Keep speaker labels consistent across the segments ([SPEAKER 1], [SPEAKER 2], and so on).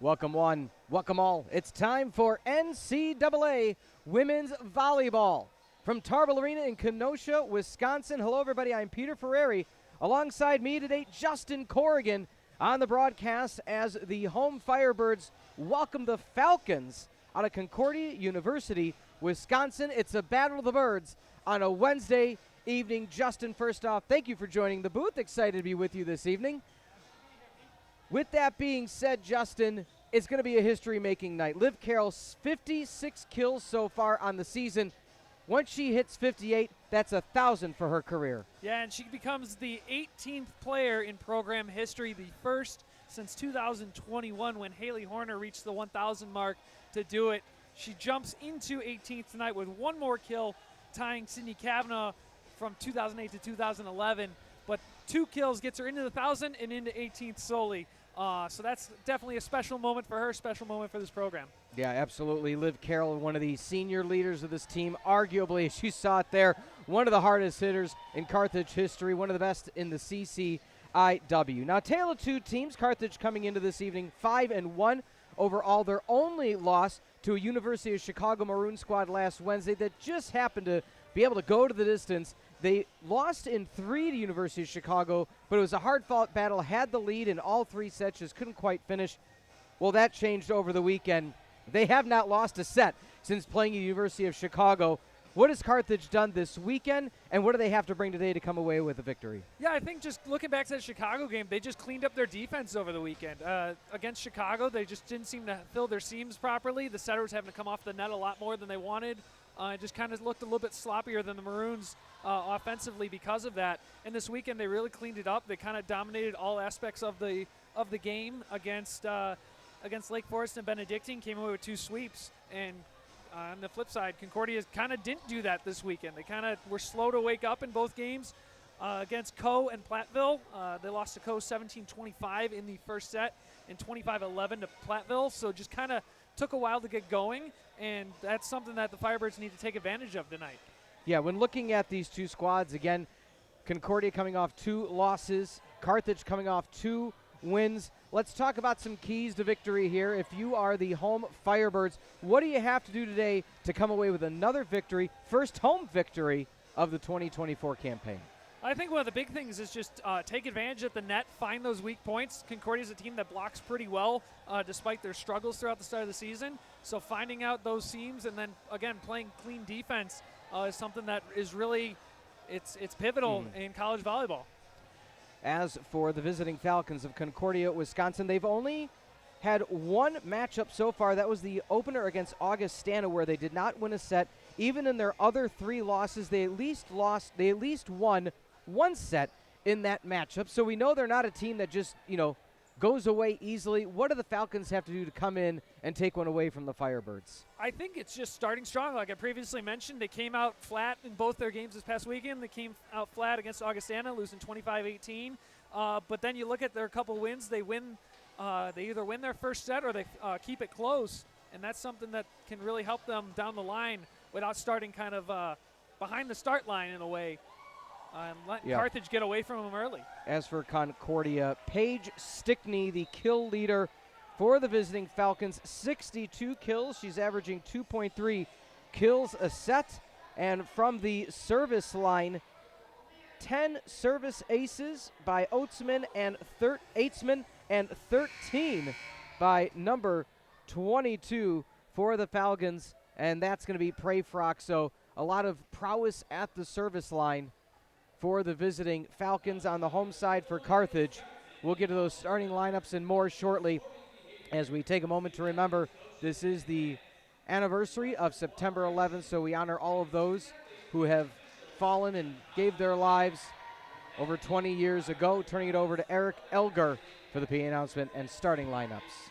[SPEAKER 1] Welcome one, welcome all. It's time for NCAA Women's Volleyball. From Tarble Arena in Kenosha, Wisconsin. Hello, everybody. I'm Peter Ferreri. Alongside me today, Justin Corrigan on the broadcast as the home Firebirds welcome the Falcons out of Concordia University, Wisconsin. It's a battle of the birds on a Wednesday evening. Justin, first off, thank you for joining the booth. Excited to be with you this evening. With that being said, Justin, it's going to be a history-making night. Liv Carroll's 56 kills so far on the season. Once she hits 58, that's 1,000 for her career.
[SPEAKER 2] Yeah, and she becomes the 18th player in program history, the first since 2021 when Haley Horner reached the 1,000 mark to do it. She jumps into 18th tonight with one more kill, tying Sydney Kavanaugh from 2008 to 2011. But 2 kills gets her into the 1,000 and into 18th solely. So that's definitely a special moment for her, special moment for this program.
[SPEAKER 1] Yeah, absolutely. Liv Carroll, one of the senior leaders of this team, arguably, as you saw it there, one of the hardest hitters in Carthage history, one of the best in the CCIW. Now, tale of two teams. Carthage coming into this evening 5-1 overall. Their only loss to a University of Chicago Maroon squad last Wednesday that just happened to be able to go to the distance. They lost in 3 to University of Chicago, but it was a hard-fought battle, had the lead in all 3 sets, just couldn't quite finish. Well, that changed over the weekend. They have not lost a set since playing at the University of Chicago. What has Carthage done this weekend, and what do they have to bring today to come away with a victory?
[SPEAKER 2] Yeah, I think just looking back to that Chicago game, they just cleaned up their defense over the weekend. Against Chicago, they just didn't seem to fill their seams properly. The setters having to come off the net a lot more than they wanted. It just kind of looked a little bit sloppier than the Maroons offensively because of that. And this weekend, they really cleaned it up. They kind of dominated all aspects of the game against Lake Forest and Benedictine. Came away with 2 sweeps. And on the flip side, Concordia kind of didn't do that this weekend. They kind of were slow to wake up in both games. Against Coe and Platteville, they lost to Coe 17-25 in the first set and 25-11 to Platteville. So just kind of took a while to get going, and that's something that the Firebirds need to take advantage of tonight.
[SPEAKER 1] Yeah, when looking at these 2 squads, again, Concordia coming off 2 losses, Carthage coming off 2 wins. Let's talk about some keys to victory here. If you are the home Firebirds, what do you have to do today to come away with another victory, first home victory of the 2024 campaign?
[SPEAKER 2] I think one of the big things is just take advantage of the net, find those weak points. Concordia is a team that blocks pretty well despite their struggles throughout the start of the season. So finding out those seams and then, again, playing clean defense is something that is really it's pivotal in college volleyball.
[SPEAKER 1] As for the visiting Falcons of Concordia, Wisconsin, they've only had 1 matchup so far. That was the opener against Augustana, where they did not win a set. Even in their other 3 losses, they at least won 1 set in that matchup. So we know they're not a team that just, goes away easily. What do the Falcons have to do to come in and take one away from the Firebirds?
[SPEAKER 2] I think it's just starting strong. Like I previously mentioned, they came out flat in both their games this past weekend. They came out flat against Augustana, losing 25-18. But then you look at their couple wins. They win. They either win their first set or they keep it close, and that's something that can really help them down the line without starting kind of behind the start line in a way. And letting Carthage get away from them early. As
[SPEAKER 1] for Concordia, Paige Stickney, the kill leader for the visiting Falcons, 62 kills. She's averaging 2.3 kills a set. And from the service line, 10 service aces by Eitzman and 13 by number 22 for the Falcons. And that's going to be Prey Frock. So a lot of prowess at the service line for the visiting Falcons. On the home side for Carthage. We'll get to those starting lineups and more shortly as we take a moment to remember this is the anniversary of September 11th, so we honor all of those who have fallen and gave their lives over 20 years ago. Turning it over to Eric Elger for the PA announcement and starting lineups.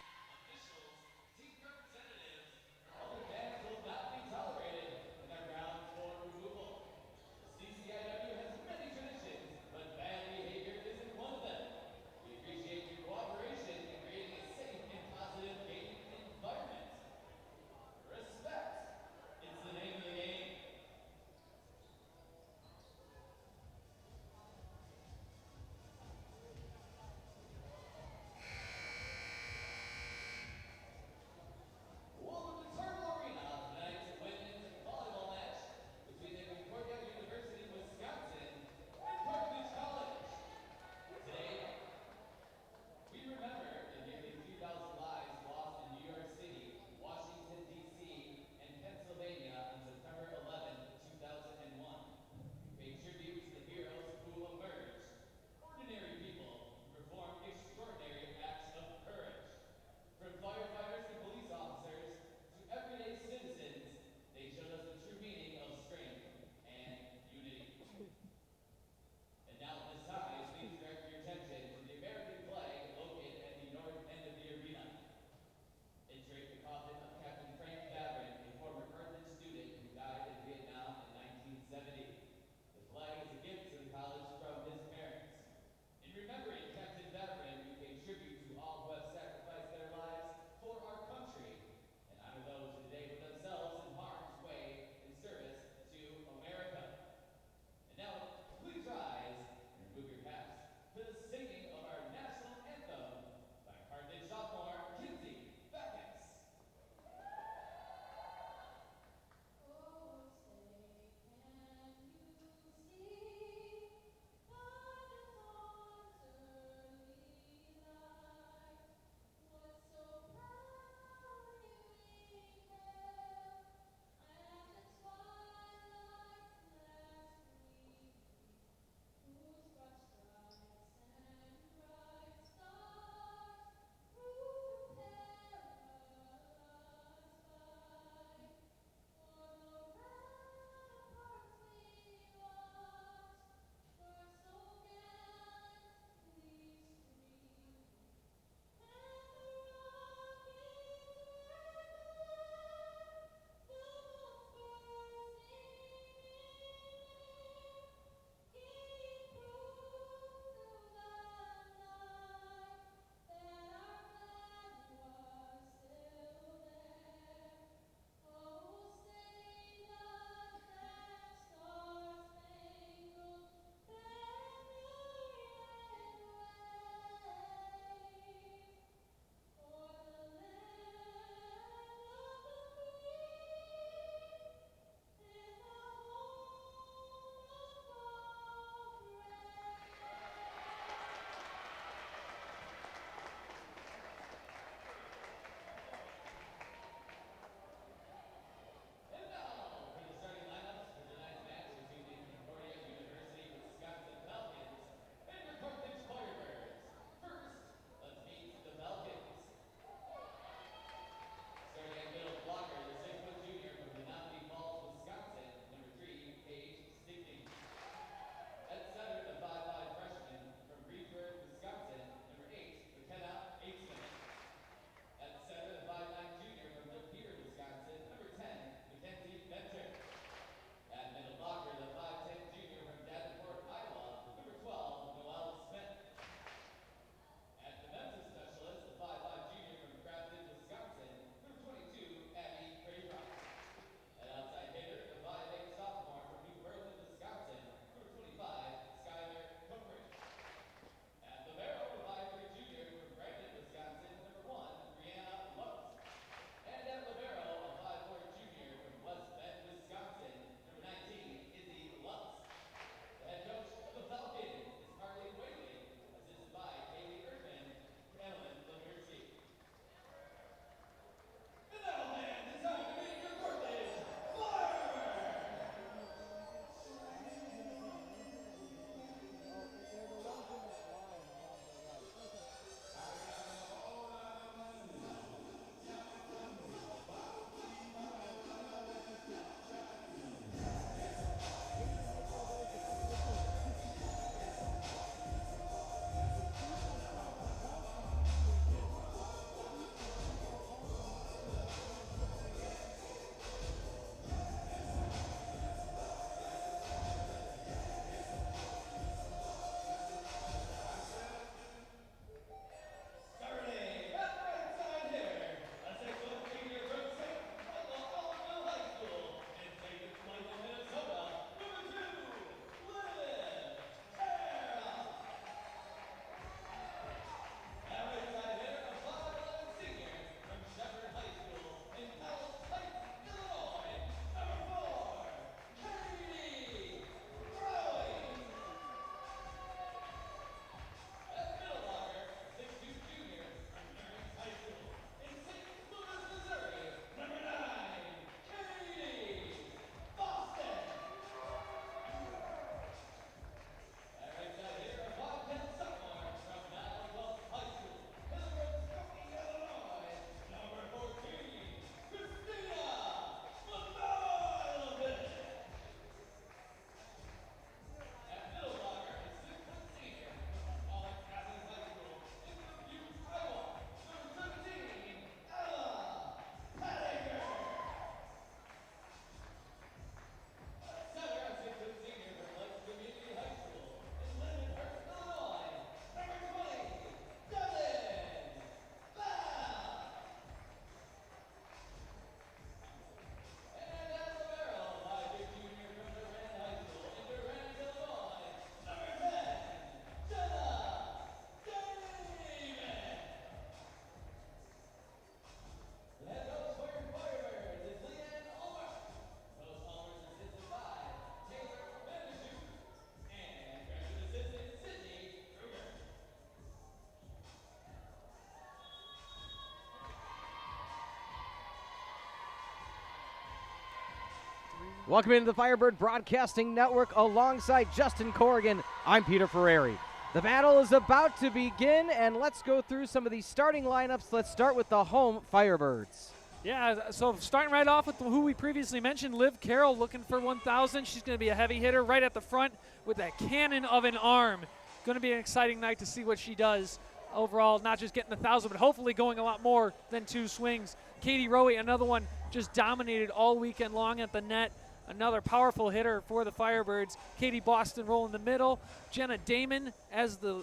[SPEAKER 1] Welcome into the Firebird Broadcasting Network alongside Justin Corrigan. I'm Peter Ferreri. The battle is about to begin, and let's go through some of these starting lineups. Let's start with the home Firebirds.
[SPEAKER 2] Yeah, so starting right off with who we previously mentioned, Liv Carroll looking for 1,000. She's going to be a heavy hitter right at the front with that cannon of an arm. Going to be an exciting night to see what she does overall, not just getting 1,000, but hopefully going a lot more than 2 swings. Katie Rowe, another one, just dominated all weekend long at the net. Another powerful hitter for the Firebirds. Katie Boston roll in the middle. Jenna Damon as the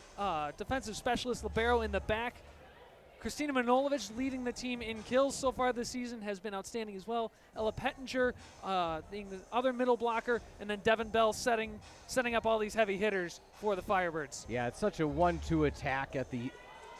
[SPEAKER 2] defensive specialist libero in the back. Christina Manolovich leading the team in kills so far this season has been outstanding as well. Ella Pettinger being the other middle blocker, and then Devin Bell setting up all these heavy hitters for the Firebirds.
[SPEAKER 1] Yeah, it's such a 1-2 attack at the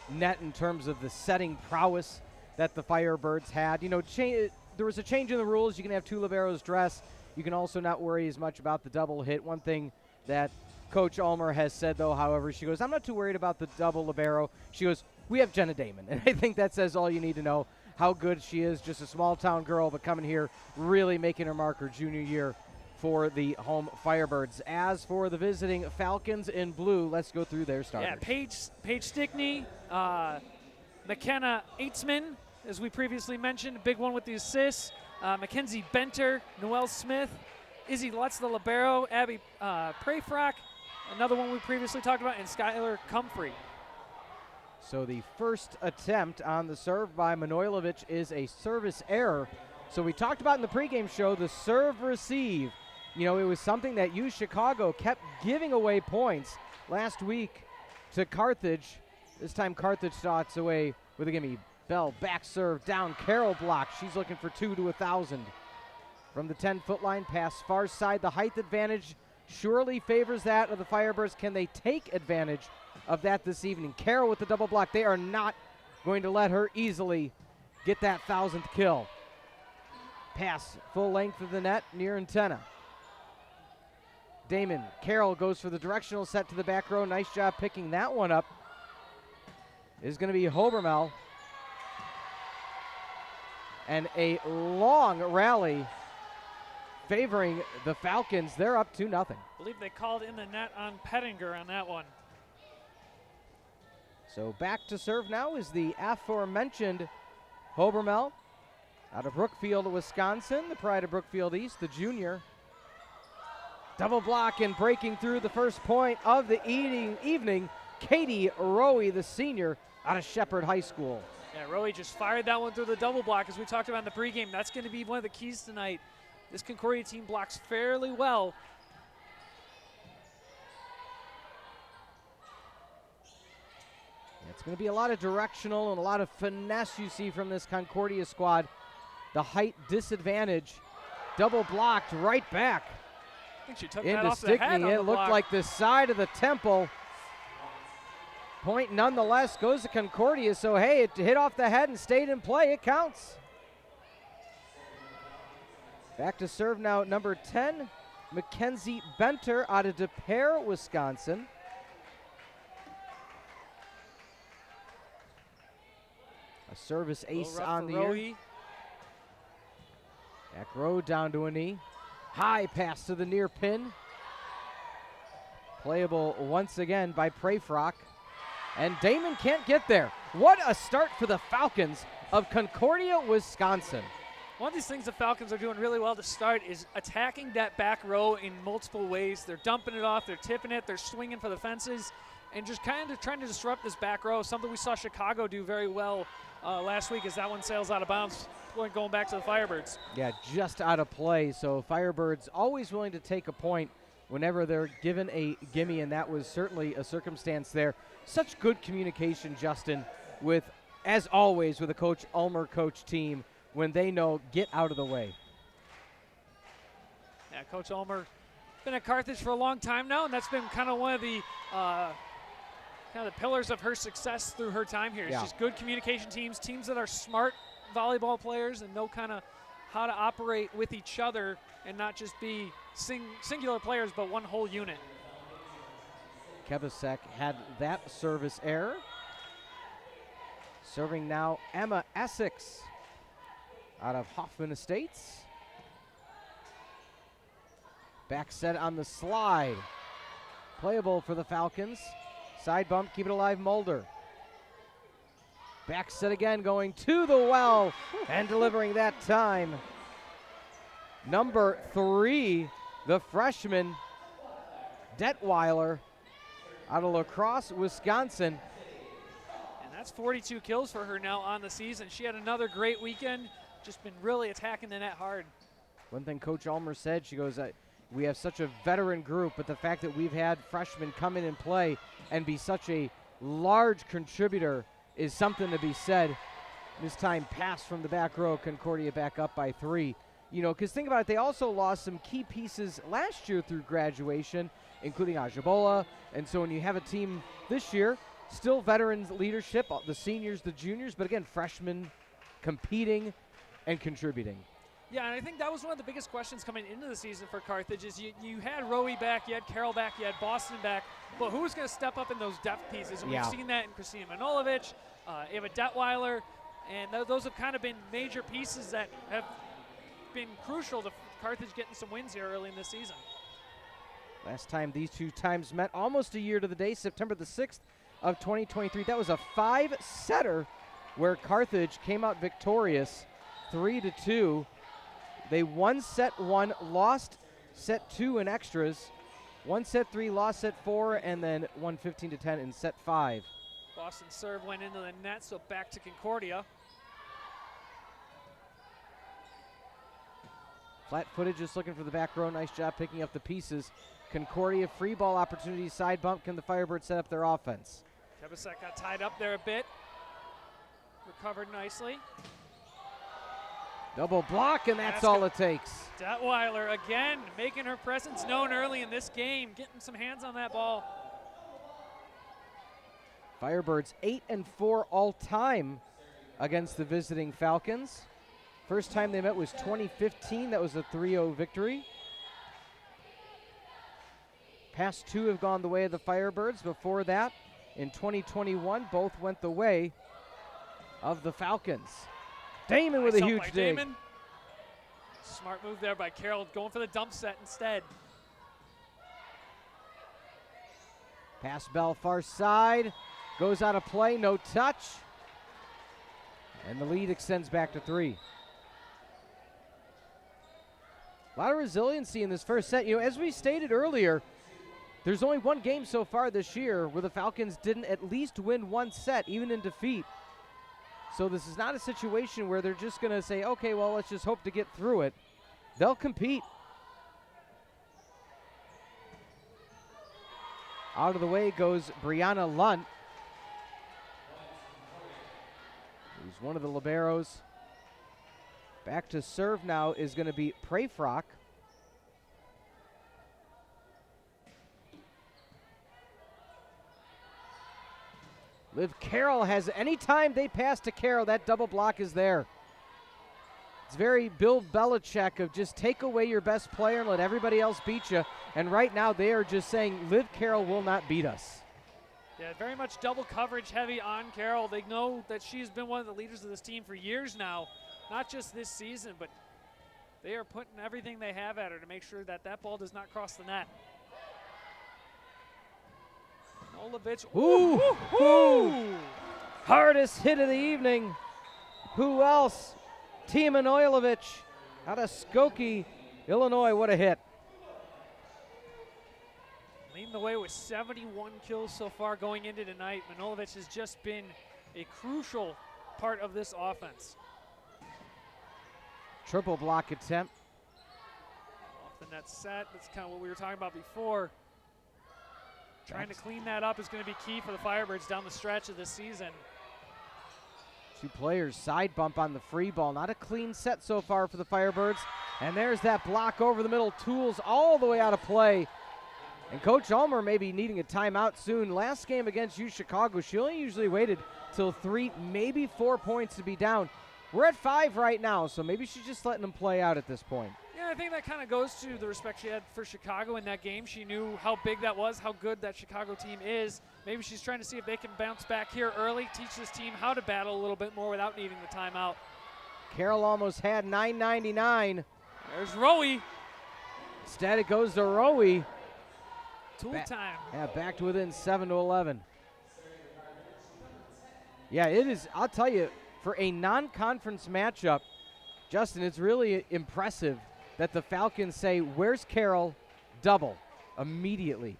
[SPEAKER 1] net in terms of the setting prowess that the Firebirds had. You know, there was a change in the rules. You can have 2 liberos dress. You can also not worry as much about the double hit. One thing that Coach Ulmer has said, though, however, she goes, I'm not too worried about the double libero. She goes, we have Jenna Damon. And I think that says all you need to know how good she is. Just a small-town girl, but coming here, really making her mark her junior year for the home Firebirds. As for the visiting Falcons in blue, let's go through their starters.
[SPEAKER 2] Yeah, Paige Stickney, McKenna Eitzman, as we previously mentioned, big one with the assists. Mackenzie Benter, Noelle Smith, Izzy Lutz, the libero, Abby Prayfrock, another one we previously talked about, and Skylar Comfrey.
[SPEAKER 1] So the first attempt on the serve by Manojlovic is a service error. So we talked about in the pregame show the serve receive. You know, it was something that Chicago kept giving away points last week to Carthage. This time Carthage starts away with a gimme. Bell back serve down, Carroll block. She's looking for 2 to 1,000. From the 10-foot line, pass far side. The height advantage surely favors that of the Firebirds. Can they take advantage of that this evening? Carroll with the double block. They are not going to let her easily get that 1,000th kill. Pass full length of the net near antenna. Damon, Carroll goes for the directional set to the back row. Nice job picking that one up. Is going to be Hobermel. And a long rally favoring the Falcons. They're up 2-0.
[SPEAKER 2] I believe they called in the net on Pettinger on that one.
[SPEAKER 1] So back to serve now is the aforementioned Hobermel out of Brookfield, Wisconsin, the pride of Brookfield East, the junior. Double block and breaking through the first point of the evening, Katie Rowe, the senior out of Shepherd High School.
[SPEAKER 2] Yeah, Rowe just fired that one through the double block, as we talked about in the pregame. That's going to be one of the keys tonight. This Concordia team blocks fairly well.
[SPEAKER 1] It's going to be a lot of directional and a lot of finesse you see from this Concordia squad. The height disadvantage, double blocked right back.
[SPEAKER 2] I think she took
[SPEAKER 1] into
[SPEAKER 2] that off
[SPEAKER 1] Stickney.
[SPEAKER 2] the head on
[SPEAKER 1] It
[SPEAKER 2] the
[SPEAKER 1] looked
[SPEAKER 2] block.
[SPEAKER 1] like the side of the temple. Point nonetheless goes to Concordia, so hey, it hit off the head and stayed in play. It counts. Back to serve now at number 10, Mackenzie Benter out of DePere, Wisconsin. A service ace on the year. Back row down to a knee. High pass to the near pin. Playable once again by Prayfrock. And Damon can't get there. What a start for the Falcons of Concordia, Wisconsin.
[SPEAKER 2] One of these things the Falcons are doing really well to start is attacking that back row in multiple ways. They're dumping it off, they're tipping it, they're swinging for the fences, and just kind of trying to disrupt this back row, something we saw Chicago do very well last week as that one sails out of bounds, going back to the Firebirds.
[SPEAKER 1] Yeah, just out of play. So Firebirds always willing to take a point whenever they're given a gimme, and that was certainly a circumstance there. Such good communication, Justin, with, as always, with a Coach Ulmer coach team when they know, get out of the way.
[SPEAKER 2] Yeah, Coach Ulmer been at Carthage for a long time now, and that's been kind of one of the kind of the pillars of her success through her time here. It's just good communication teams that are smart volleyball players and know kind of how to operate with each other and not just be singular players, but one whole unit.
[SPEAKER 1] Kevasek had that service error. Serving now Emma Essex out of Hoffman Estates. Back set on the slide. Playable for the Falcons. Side bump, keep it alive, Mulder. Back set again, going to the well and delivering that time. Number 3, the freshman, Detweiler, out of La Crosse, Wisconsin.
[SPEAKER 2] And that's 42 kills for her now on the season. She had another great weekend, just been really attacking the net hard.
[SPEAKER 1] One thing Coach Ulmer said, she goes, we have such a veteran group, but the fact that we've had freshmen come in and play and be such a large contributor is something to be said. This time pass from the back row, Concordia back up by 3. You know, because think about it, they also lost some key pieces last year through graduation, including Ajabola. And so when you have a team this year, still veterans leadership, the seniors, the juniors, but again, freshmen competing and contributing.
[SPEAKER 2] Yeah, and I think that was one of the biggest questions coming into the season for Carthage is you had Rowie back, you had Carroll back, you had Boston back, but who was going to step up in those depth pieces? And we've seen that in Christina Manolovic, Ava Detweiler, and those have kind of been major pieces that have been crucial to Carthage getting some wins here early in the season.
[SPEAKER 1] Last time these two times met, almost a year to the day, September the 6th of 2023. That was a 5-setter where Carthage came out victorious 3-2. They won set 1, lost set 2 in extras, won set 3, lost set 4, and then won 15-10 in set 5.
[SPEAKER 2] Boston serve went into the net, so back to Concordia.
[SPEAKER 1] Flat-footed, just looking for the back row. Nice job picking up the pieces. Concordia free ball opportunity, side bump. Can the Firebirds set up their offense?
[SPEAKER 2] Kebisek got tied up there a bit. Recovered nicely.
[SPEAKER 1] Double block, and that's all it takes.
[SPEAKER 2] Detweiler again making her presence known early in this game, getting some hands on that ball.
[SPEAKER 1] Firebirds 8-4 all time against the visiting Falcons. First time they met was 2015. That was a 3-0 victory. Past 2 have gone the way of the Firebirds. Before that, in 2021, both went the way of the Falcons. Damon with a huge dig.
[SPEAKER 2] Damon. Smart move there by Carroll, going for the dump set instead.
[SPEAKER 1] Pass Bell far side. Goes out of play, no touch. And the lead extends back to 3. A lot of resiliency in this first set. You know, as we stated earlier, there's only one game so far this year where the Falcons didn't at least win one set, even in defeat. So this is not a situation where they're just going to say, okay, well, let's just hope to get through it. They'll compete. Out of the way goes Brianna Lunt, who's one of the liberos. Back to serve now is going to be Prayfrock. Liv Carroll has, anytime they pass to Carroll, that double block is there. It's very Bill Belichick of just take away your best player and let everybody else beat you. And right now they are just saying Liv Carroll will not beat us.
[SPEAKER 2] Yeah, very much double coverage heavy on Carroll. They know that she's been one of the leaders of this team for years now, not just this season, but they are putting everything they have at her to make sure that that ball does not cross the net. Olovich.
[SPEAKER 1] Ooh, ooh. Hardest hit of the evening. Who else? Tima Noilovich out of Skokie, Illinois. What a hit.
[SPEAKER 2] Leading the way with 71 kills so far going into tonight. Manolovic has just been a crucial part of this offense.
[SPEAKER 1] Triple block attempt.
[SPEAKER 2] Off the net set. That's kind of what we were talking about before. Trying to clean that up is going to be key for the Firebirds down the stretch of this season.
[SPEAKER 1] 2 players, side bump on the free ball. Not a clean set so far for the Firebirds. And there's that block over the middle. Tools all the way out of play. And Coach Ulmer may be needing a timeout soon. Last game against UChicago, she only usually waited till 3, maybe 4 points to be down. We're at 5 right now, so maybe she's just letting them play out at this point.
[SPEAKER 2] Yeah, I think that kind of goes to the respect she had for Chicago in that game. She knew how big that was, how good that Chicago team is. Maybe she's trying to see if they can bounce back here early, teach this team how to battle a little bit more without needing the timeout.
[SPEAKER 1] Carroll almost had 999.
[SPEAKER 2] There's Rowie.
[SPEAKER 1] Instead, it goes to Rowe.
[SPEAKER 2] Tool time.
[SPEAKER 1] Yeah, back to within 7 to 11. Yeah, it is. I'll tell you, for a non-conference matchup, Justin, it's really impressive that the Falcons say, "Where's Carroll?" Double immediately.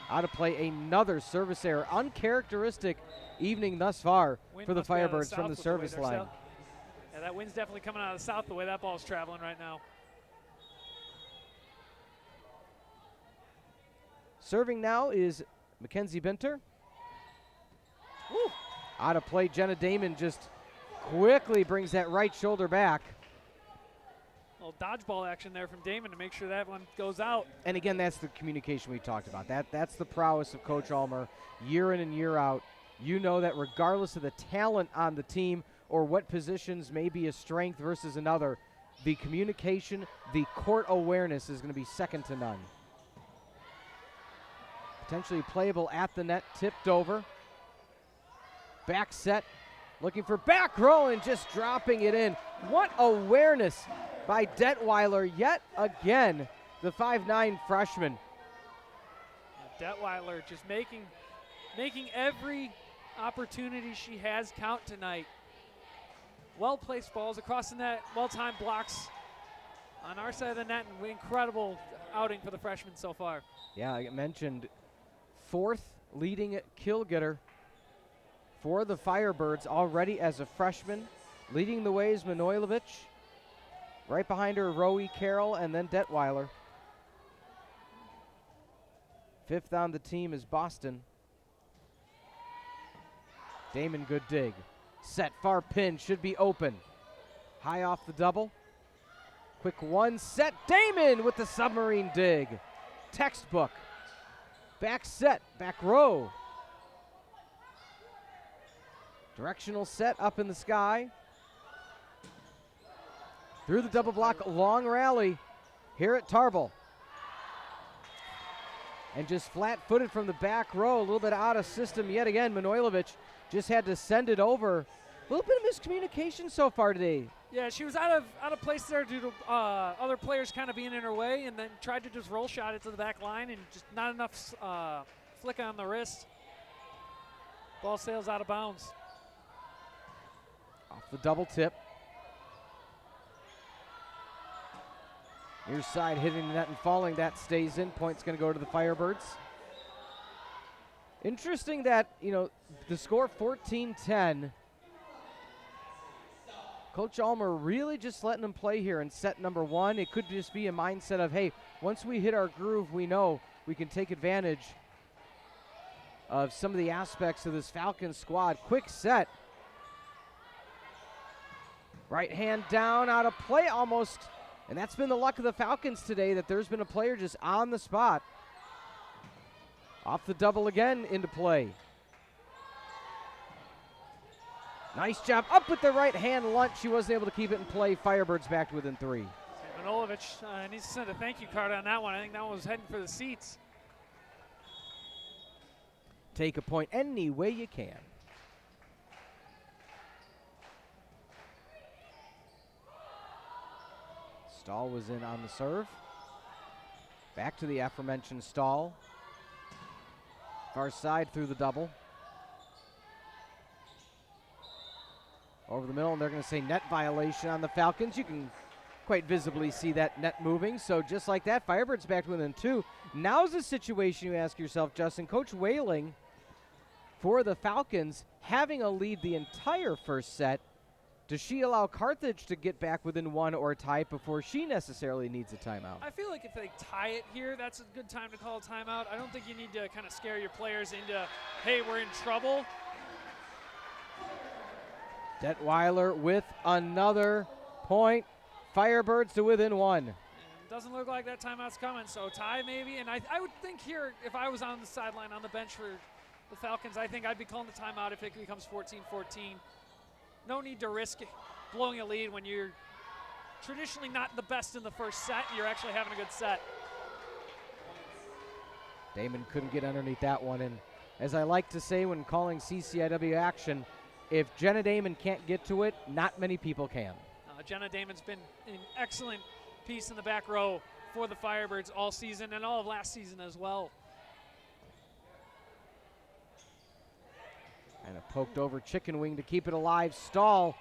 [SPEAKER 1] Out of play, another service error. Uncharacteristic evening thus far for the Firebirds from the service line.
[SPEAKER 2] Yeah, that wind's definitely coming out of the south the way that ball's traveling right now.
[SPEAKER 1] Serving now is Mackenzie Binter.
[SPEAKER 2] Woo.
[SPEAKER 1] Out of play, Jenna Damon just quickly brings that right shoulder back.
[SPEAKER 2] A little dodgeball action there from Damon to make sure that one goes out.
[SPEAKER 1] And again, that's the communication we talked about. That's the prowess of Coach Ulmer year in and year out. You know that regardless of the talent on the team or what positions may be a strength versus another, the communication, the court awareness is going to be second to none. Potentially playable at the net, tipped over. Back set, looking for back row and just dropping it in. What awareness by Detweiler yet again, the 5'9" freshman.
[SPEAKER 2] Detweiler just making every opportunity she has count tonight. Well-placed balls across the net, well-timed blocks on our side of the net, and incredible outing for the freshman so far.
[SPEAKER 1] Yeah, I mentioned fourth leading kill getter for the Firebirds already as a freshman. Leading the way is Manojlovic. Right behind her, Rowe, Carroll, and then Detweiler. Fifth on the team is Boston. Damon, good dig. Set, far pin, should be open. High off the double. Quick one, set, Damon with the submarine dig. Textbook. Back set, back row. Directional set up in the sky. Through the double block, long rally here at Tarble. And just flat-footed from the back row, a little bit out of system yet again. Manojlovic just had to send it over. A little bit of miscommunication so far today.
[SPEAKER 2] Yeah, she was out of place there due to other players kind of being in her way, and then tried to just roll shot it to the back line, and just not enough flick on the wrist. Ball sails out of bounds.
[SPEAKER 1] Off the double tip. Near side hitting the net and falling. That stays in. Point's going to go to the Firebirds. Interesting that, the score 14-10. Coach Ulmer really just letting them play here in set number one. It could just be a mindset of, hey, once we hit our groove, we know we can take advantage of some of the aspects of this Falcons squad. Quick set. Right hand down, out of play almost. And that's been the luck of the Falcons today, that there's been a player just on the spot. Off the double again, into play. Nice job up with the right hand lunge. She wasn't able to keep it in play. Firebirds back to within 3.
[SPEAKER 2] Manojlovic needs to send a thank you card on that one. I think that one was heading for the seats.
[SPEAKER 1] Take a point any way you can. Stahl was in on the serve. Back to the aforementioned Stahl. Far side through the double. Over the middle, and they're going to say net violation on the Falcons. You can quite visibly see that net moving. So just like that, Firebirds back to within 2. Now's the situation you ask yourself, Justin. Coach Whaling for the Falcons having a lead the entire first set. Does she allow Carthage to get back within 1 or tie it before she necessarily needs a timeout?
[SPEAKER 2] I feel like if they tie it here, that's a good time to call a timeout. I don't think you need to kind of scare your players into, hey, we're in trouble.
[SPEAKER 1] Detweiler with another point. Firebirds to within 1.
[SPEAKER 2] And it doesn't look like that timeout's coming, so tie maybe. And I would think here, if I was on the sideline on the bench for the Falcons, I think I'd be calling the timeout if it becomes 14-14. No need to risk blowing a lead when you're traditionally not the best in the first set and you're actually having a good set.
[SPEAKER 1] Damon couldn't get underneath that one. And as I like to say when calling CCIW action, if Jenna Damon can't get to it, not many people can.
[SPEAKER 2] Jenna Damon's been in excellent piece in the back row for the Firebirds all season and all of last season as well.
[SPEAKER 1] And a poked over chicken wing to keep it alive. Stahl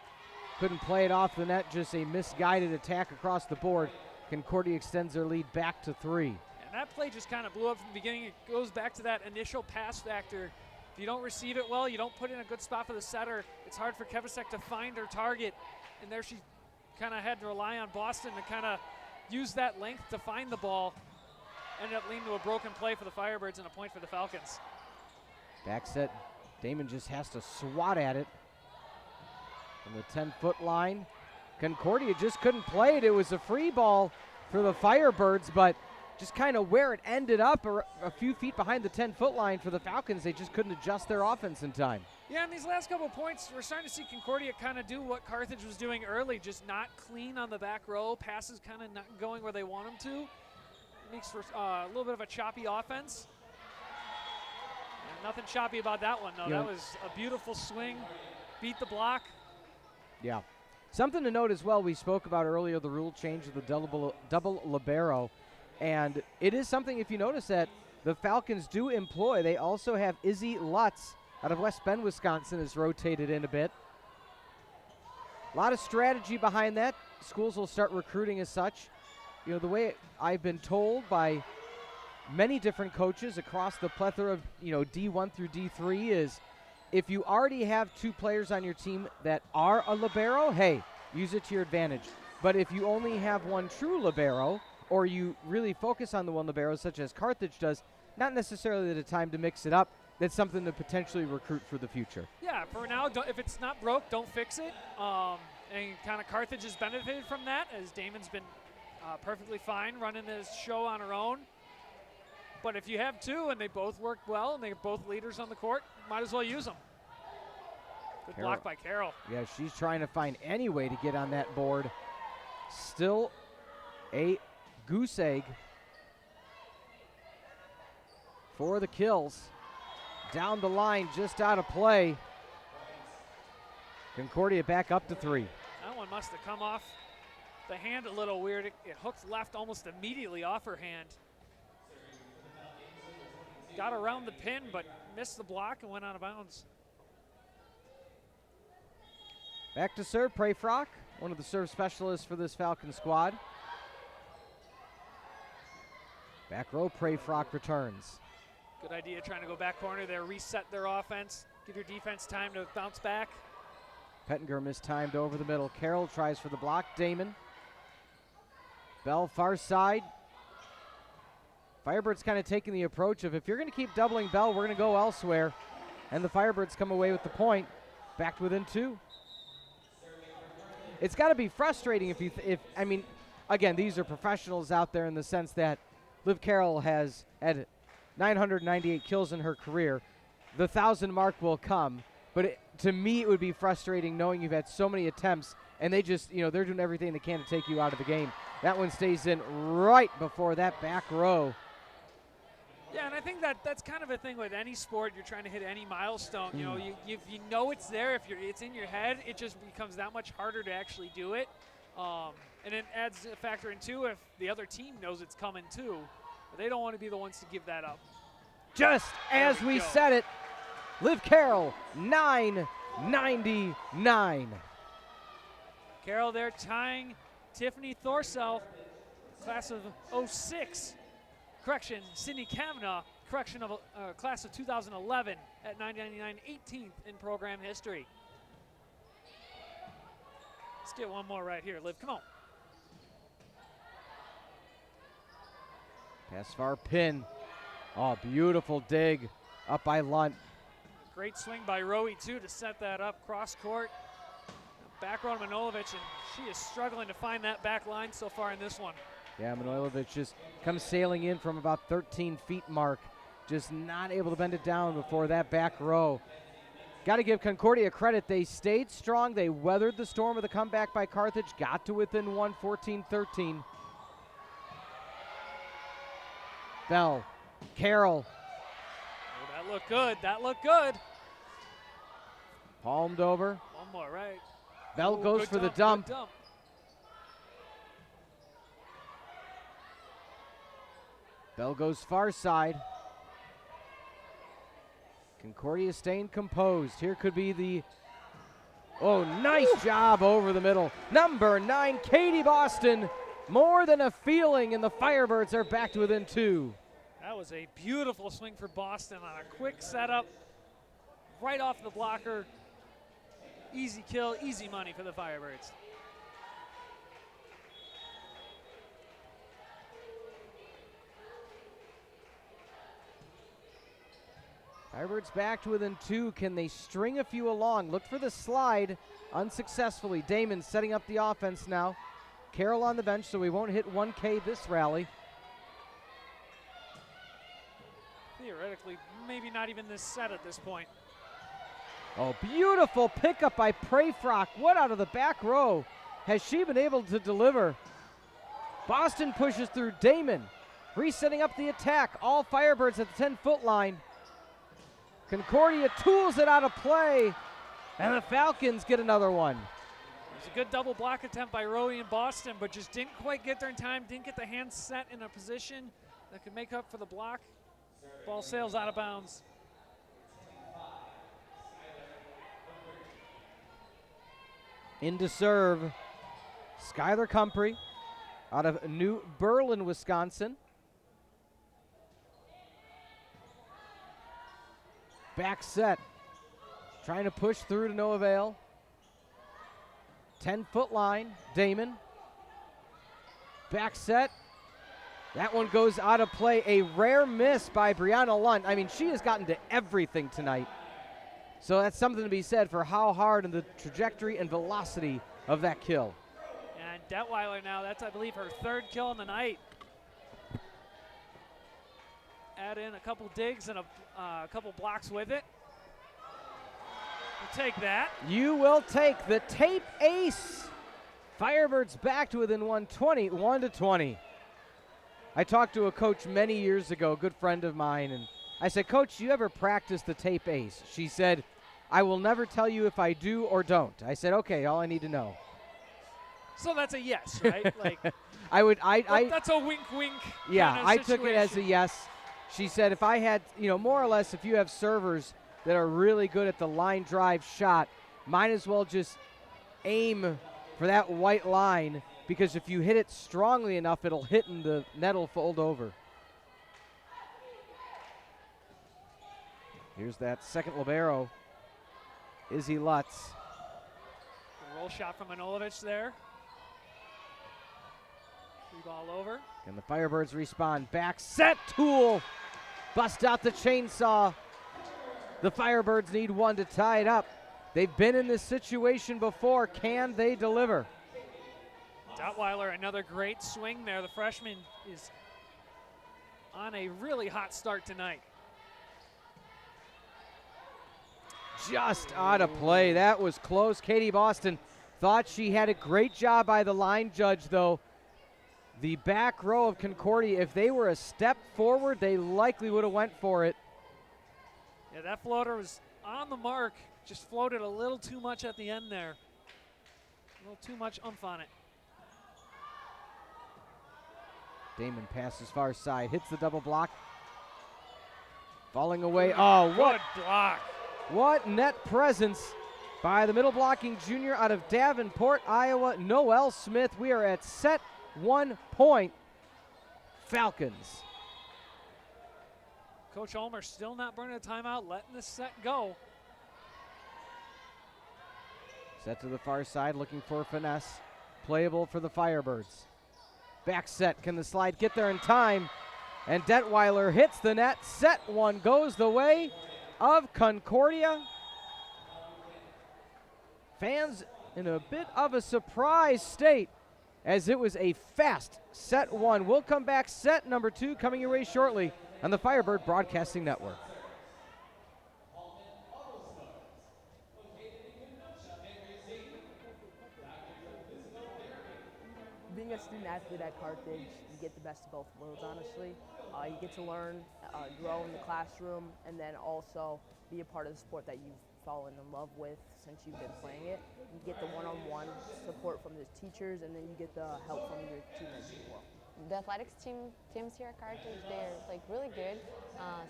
[SPEAKER 1] couldn't play it off the net, just a misguided attack across the board. Concordia extends their lead back to 3.
[SPEAKER 2] And that play just kind of blew up from the beginning. It goes back to that initial pass factor. If you don't receive it well, you don't put it in a good spot for the setter, it's hard for Kevasek to find her target. And there she kind of had to rely on Boston to kind of use that length to find the ball. Ended up leading to a broken play for the Firebirds and a point for the Falcons.
[SPEAKER 1] Back set, Damon just has to swat at it from the 10-foot line. Concordia just couldn't play it. It was a free ball for the Firebirds, but just kind of where it ended up, a few feet behind the 10-foot line for the Falcons, they just couldn't adjust their offense in time.
[SPEAKER 2] Yeah, in these last couple of points, we're starting to see Concordia kind of do what Carthage was doing early, just not clean on the back row. Passes kind of not going where they want them to. It makes for a little bit of a choppy offense. And nothing choppy about that one, though. That was a beautiful swing, beat the block.
[SPEAKER 1] Yeah. Something to note as well, we spoke about earlier the rule change of the double libero. And it is something, if you notice, that the Falcons do employ. They also have Izzy Lutz out of West Bend, Wisconsin, is rotated in a bit. A lot of strategy behind that. Schools will start recruiting as such. You know, the way I've been told by many different coaches across the plethora of, D1 through D3 is if you already have 2 players on your team that are a libero, hey, use it to your advantage. But if you only have one true libero, or you really focus on the one libero, such as Carthage does, not necessarily the time to mix it up. That's something to potentially recruit for the future.
[SPEAKER 2] Yeah, for now, if it's not broke, don't fix it. And kind of Carthage has benefited from that, as Damon's been perfectly fine running this show on her own. But if you have 2 and they both work well and they're both leaders on the court, might as well use them. Good block by Carroll.
[SPEAKER 1] Yeah, she's trying to find any way to get on that board. Still a goose egg for the kills. Down the line, just out of play. Concordia back up to 3.
[SPEAKER 2] That one must have come off the hand a little weird. It hooked left almost immediately off her hand. Got around the pin, but missed the block and went out of bounds.
[SPEAKER 1] Back to serve, Prayfrock, one of the serve specialists for this Falcon squad. Back row, Prayfrock returns.
[SPEAKER 2] Good idea trying to go back corner there, reset their offense, give your defense time to bounce back.
[SPEAKER 1] Pettinger mistimed over the middle. Carroll tries for the block. Damon. Bell far side. Firebirds kind of taking the approach of if you're going to keep doubling Bell, we're going to go elsewhere. And the Firebirds come away with the point. Back within 2. It's got to be frustrating I mean, again, these are professionals out there in the sense that Liv Carroll has had 998 kills in her career. The 1,000 mark will come. But to me, it would be frustrating knowing you've had so many attempts and they just, they're doing everything they can to take you out of the game. That one stays in right before that back row.
[SPEAKER 2] Yeah, and I think that's kind of a thing with any sport. You're trying to hit any milestone. You know it's there. If it's in your head, it just becomes that much harder to actually do it. And it adds a factor in too if the other team knows it's coming too. But they don't want to be the ones to give that up.
[SPEAKER 1] Just as we said it, Liv Carroll, 999.
[SPEAKER 2] Carroll there tying Tiffany Thorsell, class of 06. Correction, Sydney Kavanaugh, correction of class of 2011 at 999, 18th in program history. Let's get one more right here, Liv. Come on.
[SPEAKER 1] Pass far pin. Oh, beautiful dig up by Lunt.
[SPEAKER 2] Great swing by Rowie, too, to set that up cross court. Back row to Manojlovic, and she is struggling to find that back line so far in this one.
[SPEAKER 1] Yeah, Manojlovic just comes sailing in from about 13 feet mark. Just not able to bend it down before that back row. Got to give Concordia credit. They stayed strong. They weathered the storm of the comeback by Carthage. Got to within 1, 14-13. Bell, Carroll.
[SPEAKER 2] Oh, that looked good. That looked good.
[SPEAKER 1] Palmed over.
[SPEAKER 2] One more, right.
[SPEAKER 1] Bell goes for the dump. Bell goes far side. Concordia staying composed. Here could be the, oh, nice job over the middle. Number 9, Katie Boston. More than a feeling, and the Firebirds are back to within 2.
[SPEAKER 2] That was a beautiful swing for Boston on a quick setup. Right off the blocker. Easy kill, easy money for the Firebirds.
[SPEAKER 1] Firebirds back to within 2. Can they string a few along? Look for the slide unsuccessfully. Damon setting up the offense now. Carroll on the bench, so we won't hit 1K this rally.
[SPEAKER 2] Theoretically, maybe not even this set at this point.
[SPEAKER 1] Oh, beautiful pickup by Prayfrock. What out of the back row has she been able to deliver? Boston pushes through. Damon resetting up the attack. All Firebirds at the 10-foot line. Concordia tools it out of play, and the Falcons get another one.
[SPEAKER 2] It was a good double block attempt by Rowie and Boston, but just didn't quite get there in time, didn't get the hands set in a position that could make up for the block. Ball sails out of bounds.
[SPEAKER 1] In to serve, Skylar Cumpry out of New Berlin, Wisconsin. Back set, trying to push through to no avail. 10-foot line, Damon. Back set, that one goes out of play. A rare miss by Brianna Lund. I mean, she has gotten to everything tonight. So that's something to be said for how hard and the trajectory and velocity of that kill.
[SPEAKER 2] And Detweiler now, that's, I believe, her 3rd kill in the night. Add in a couple digs and a couple blocks with it. We'll take that.
[SPEAKER 1] You will take the tape ace. Firebirds back to within 120, 1-20. I talked to a coach many years ago, a good friend of mine, and I said, Coach, do you ever practice the tape ace? She said, I will never tell you if I do or don't. I said, okay, all I need to know.
[SPEAKER 2] So that's a yes, right? Like that's a wink, wink.
[SPEAKER 1] Yeah,
[SPEAKER 2] kind of
[SPEAKER 1] I took it as a
[SPEAKER 2] situation.
[SPEAKER 1] yes. She said, if I had, more or less, if you have servers that are really good at the line drive shot, might as well just aim for that white line, because if you hit it strongly enough, it'll hit and the net will fold over. Here's that second libero, Izzy Lutz.
[SPEAKER 2] The roll shot from Manolovich there. 3-ball over.
[SPEAKER 1] And the Firebirds respond. Back set, Tool. Bust out the chainsaw. The Firebirds need one to tie it up. They've been in this situation before. Can they deliver?
[SPEAKER 2] Detweiler, another great swing there. The freshman is on a really hot start tonight.
[SPEAKER 1] Just out of play. That was close. Katie Boston thought she had a great job by the line judge, though. The back row of Concordia, if they were a step forward, they likely would have went for it.
[SPEAKER 2] Yeah, that floater was on the mark. Just floated a little too much at the end there. A little too much oomph on it.
[SPEAKER 1] Damon passes far side, hits the double block. Falling away. Oh, what
[SPEAKER 2] Good block.
[SPEAKER 1] What net presence by the middle blocking junior out of Davenport, Iowa, Noelle Smith. We are at set 1 point. Falcons.
[SPEAKER 2] Coach Ulmer still not burning a timeout, letting this set go.
[SPEAKER 1] Set to the far side, looking for finesse. Playable for the Firebirds. Back set, can the slide get there in time? And Detweiler hits the net. Set 1 goes the way of Concordia. Fans in a bit of a surprise state, as it was a fast set 1. We'll come back, set number 2 coming your way shortly on the Firebird Broadcasting Network.
[SPEAKER 3] Being a student athlete at Carthage, you get the best of both worlds, honestly. You get to learn, grow in the classroom, and then also be a part of the sport that you've fallen in love with since you've been playing it. You get the one-on-one support from the teachers, and then you get the help from your teammates as well.
[SPEAKER 4] the athletics teams here at Carthage, they're like really good.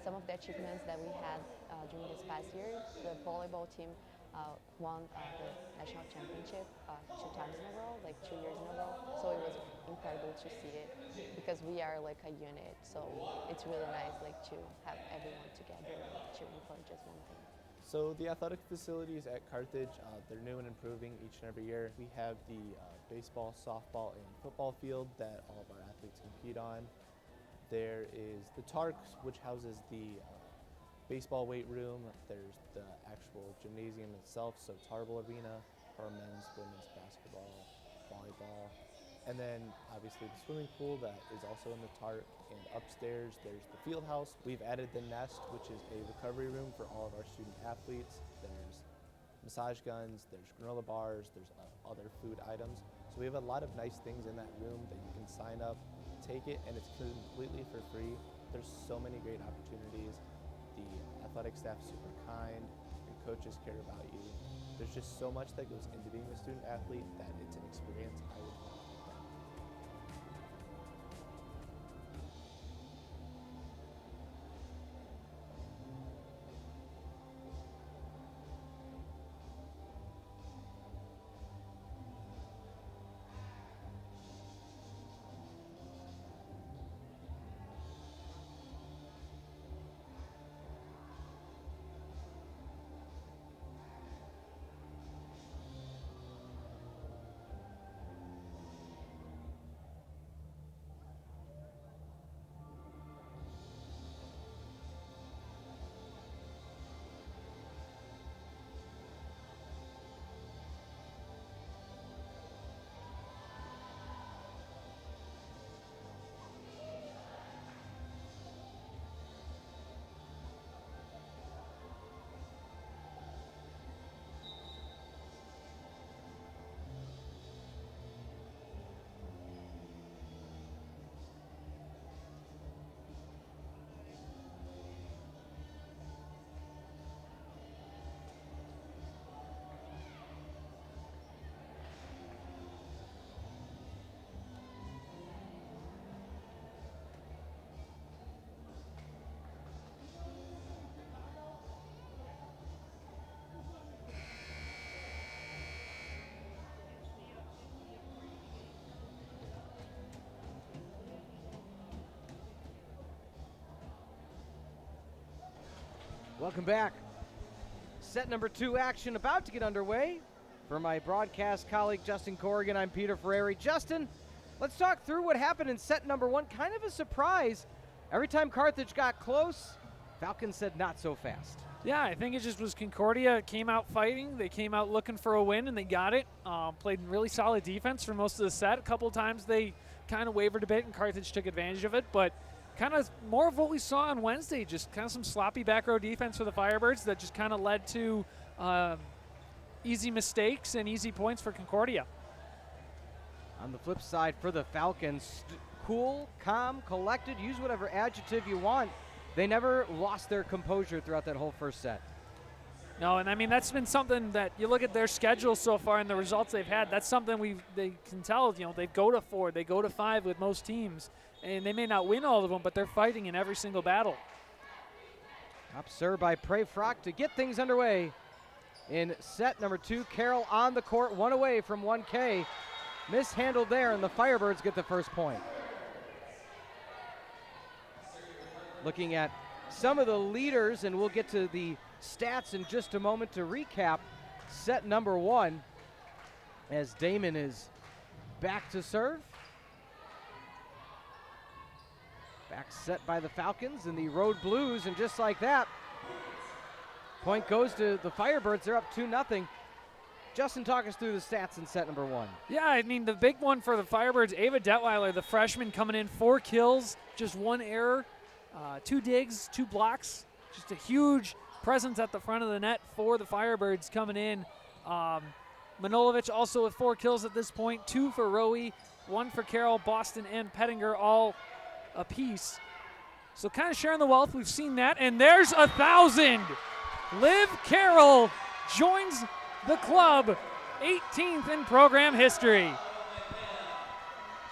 [SPEAKER 4] Some of the achievements that we had during this past year, the volleyball team won the national championship 2 times in a row, like 2 years in a row. So it was incredible to see it because we are like a unit. So it's really nice like to have everyone together to encourage as one thing.
[SPEAKER 5] So the athletic facilities at Carthage, they're new and improving each and every year. We have the baseball, softball, and football field that all of our athletes compete on. There is the Tark, which houses the baseball weight room. There's the actual gymnasium itself, so Tarble Arena for men's, women's basketball, volleyball. And then obviously the swimming pool that is also in the Tark. And upstairs there's the field house. We've added the Nest, which is a recovery room for all of our student athletes. There's massage guns, there's granola bars, there's other food items. So we have a lot of nice things in that room that you can sign up, take it, and it's completely for free. There's so many great opportunities. The athletic staff's super kind, your coaches care about you. There's just so much that goes into being a student athlete that it's an experience I would want to get.
[SPEAKER 1] Welcome back. Set number 2 action about to get underway. For my broadcast colleague Justin Corrigan, I'm Peter Ferreri. Justin, let's talk through what happened in set number 1. Kind of a surprise. Every time Carthage got close, Falcons said not so fast.
[SPEAKER 2] Yeah, I think it just was Concordia came out fighting. They came out looking for a win, and they got it. Played really solid defense for most of the set. A couple times they kind of wavered a bit, and Carthage took advantage of it. But kind of more of what we saw on Wednesday, just kind of some sloppy back row defense for the Firebirds that just kind of led to easy mistakes and easy points for Concordia.
[SPEAKER 1] On the flip side for the Falcons, cool, calm, collected, use whatever adjective you want. They never lost their composure throughout that whole first set.
[SPEAKER 2] No, and I mean, that's been something that you look at their schedule so far and the results they've had. That's something they can tell, they go to 4, they go to 5 with most teams. And they may not win all of them, but they're fighting in every single battle.
[SPEAKER 1] Top serve by Prey-Frock to get things underway in set number 2. Carroll on the court, 1 away from 1K. Mishandled there, and the Firebirds get the first point. Looking at some of the leaders, and we'll get to the stats in just a moment to recap set number 1 as Damon is back to serve. Back set by the Falcons and the Road Blues, and just like that, point goes to the Firebirds. They're up 2-0. Justin, talk us through the stats in set number 1.
[SPEAKER 2] Yeah, I mean, the big one for the Firebirds, Ava Detweiler, the freshman, coming in, 4 kills, just 1 error, 2 digs, 2 blocks. Just a huge presence at the front of the net for the Firebirds coming in. Manolovic also with 4 kills at this point, 2 for Rowe, 1 for Carroll, Boston, and Pettinger, all a piece. So kind of sharing the wealth. We've seen that. And there's 1,000. Liv Carroll joins the club, 18th in program history.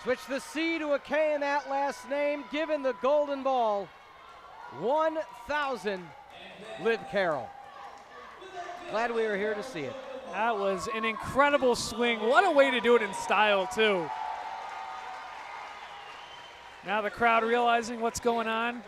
[SPEAKER 1] Switch the C to a K in that last name, given the golden ball. 1,000, Liv Carroll. Glad we were here to see it.
[SPEAKER 2] That was an incredible swing. What a way to do it in style, too. Now the crowd realizing what's going on.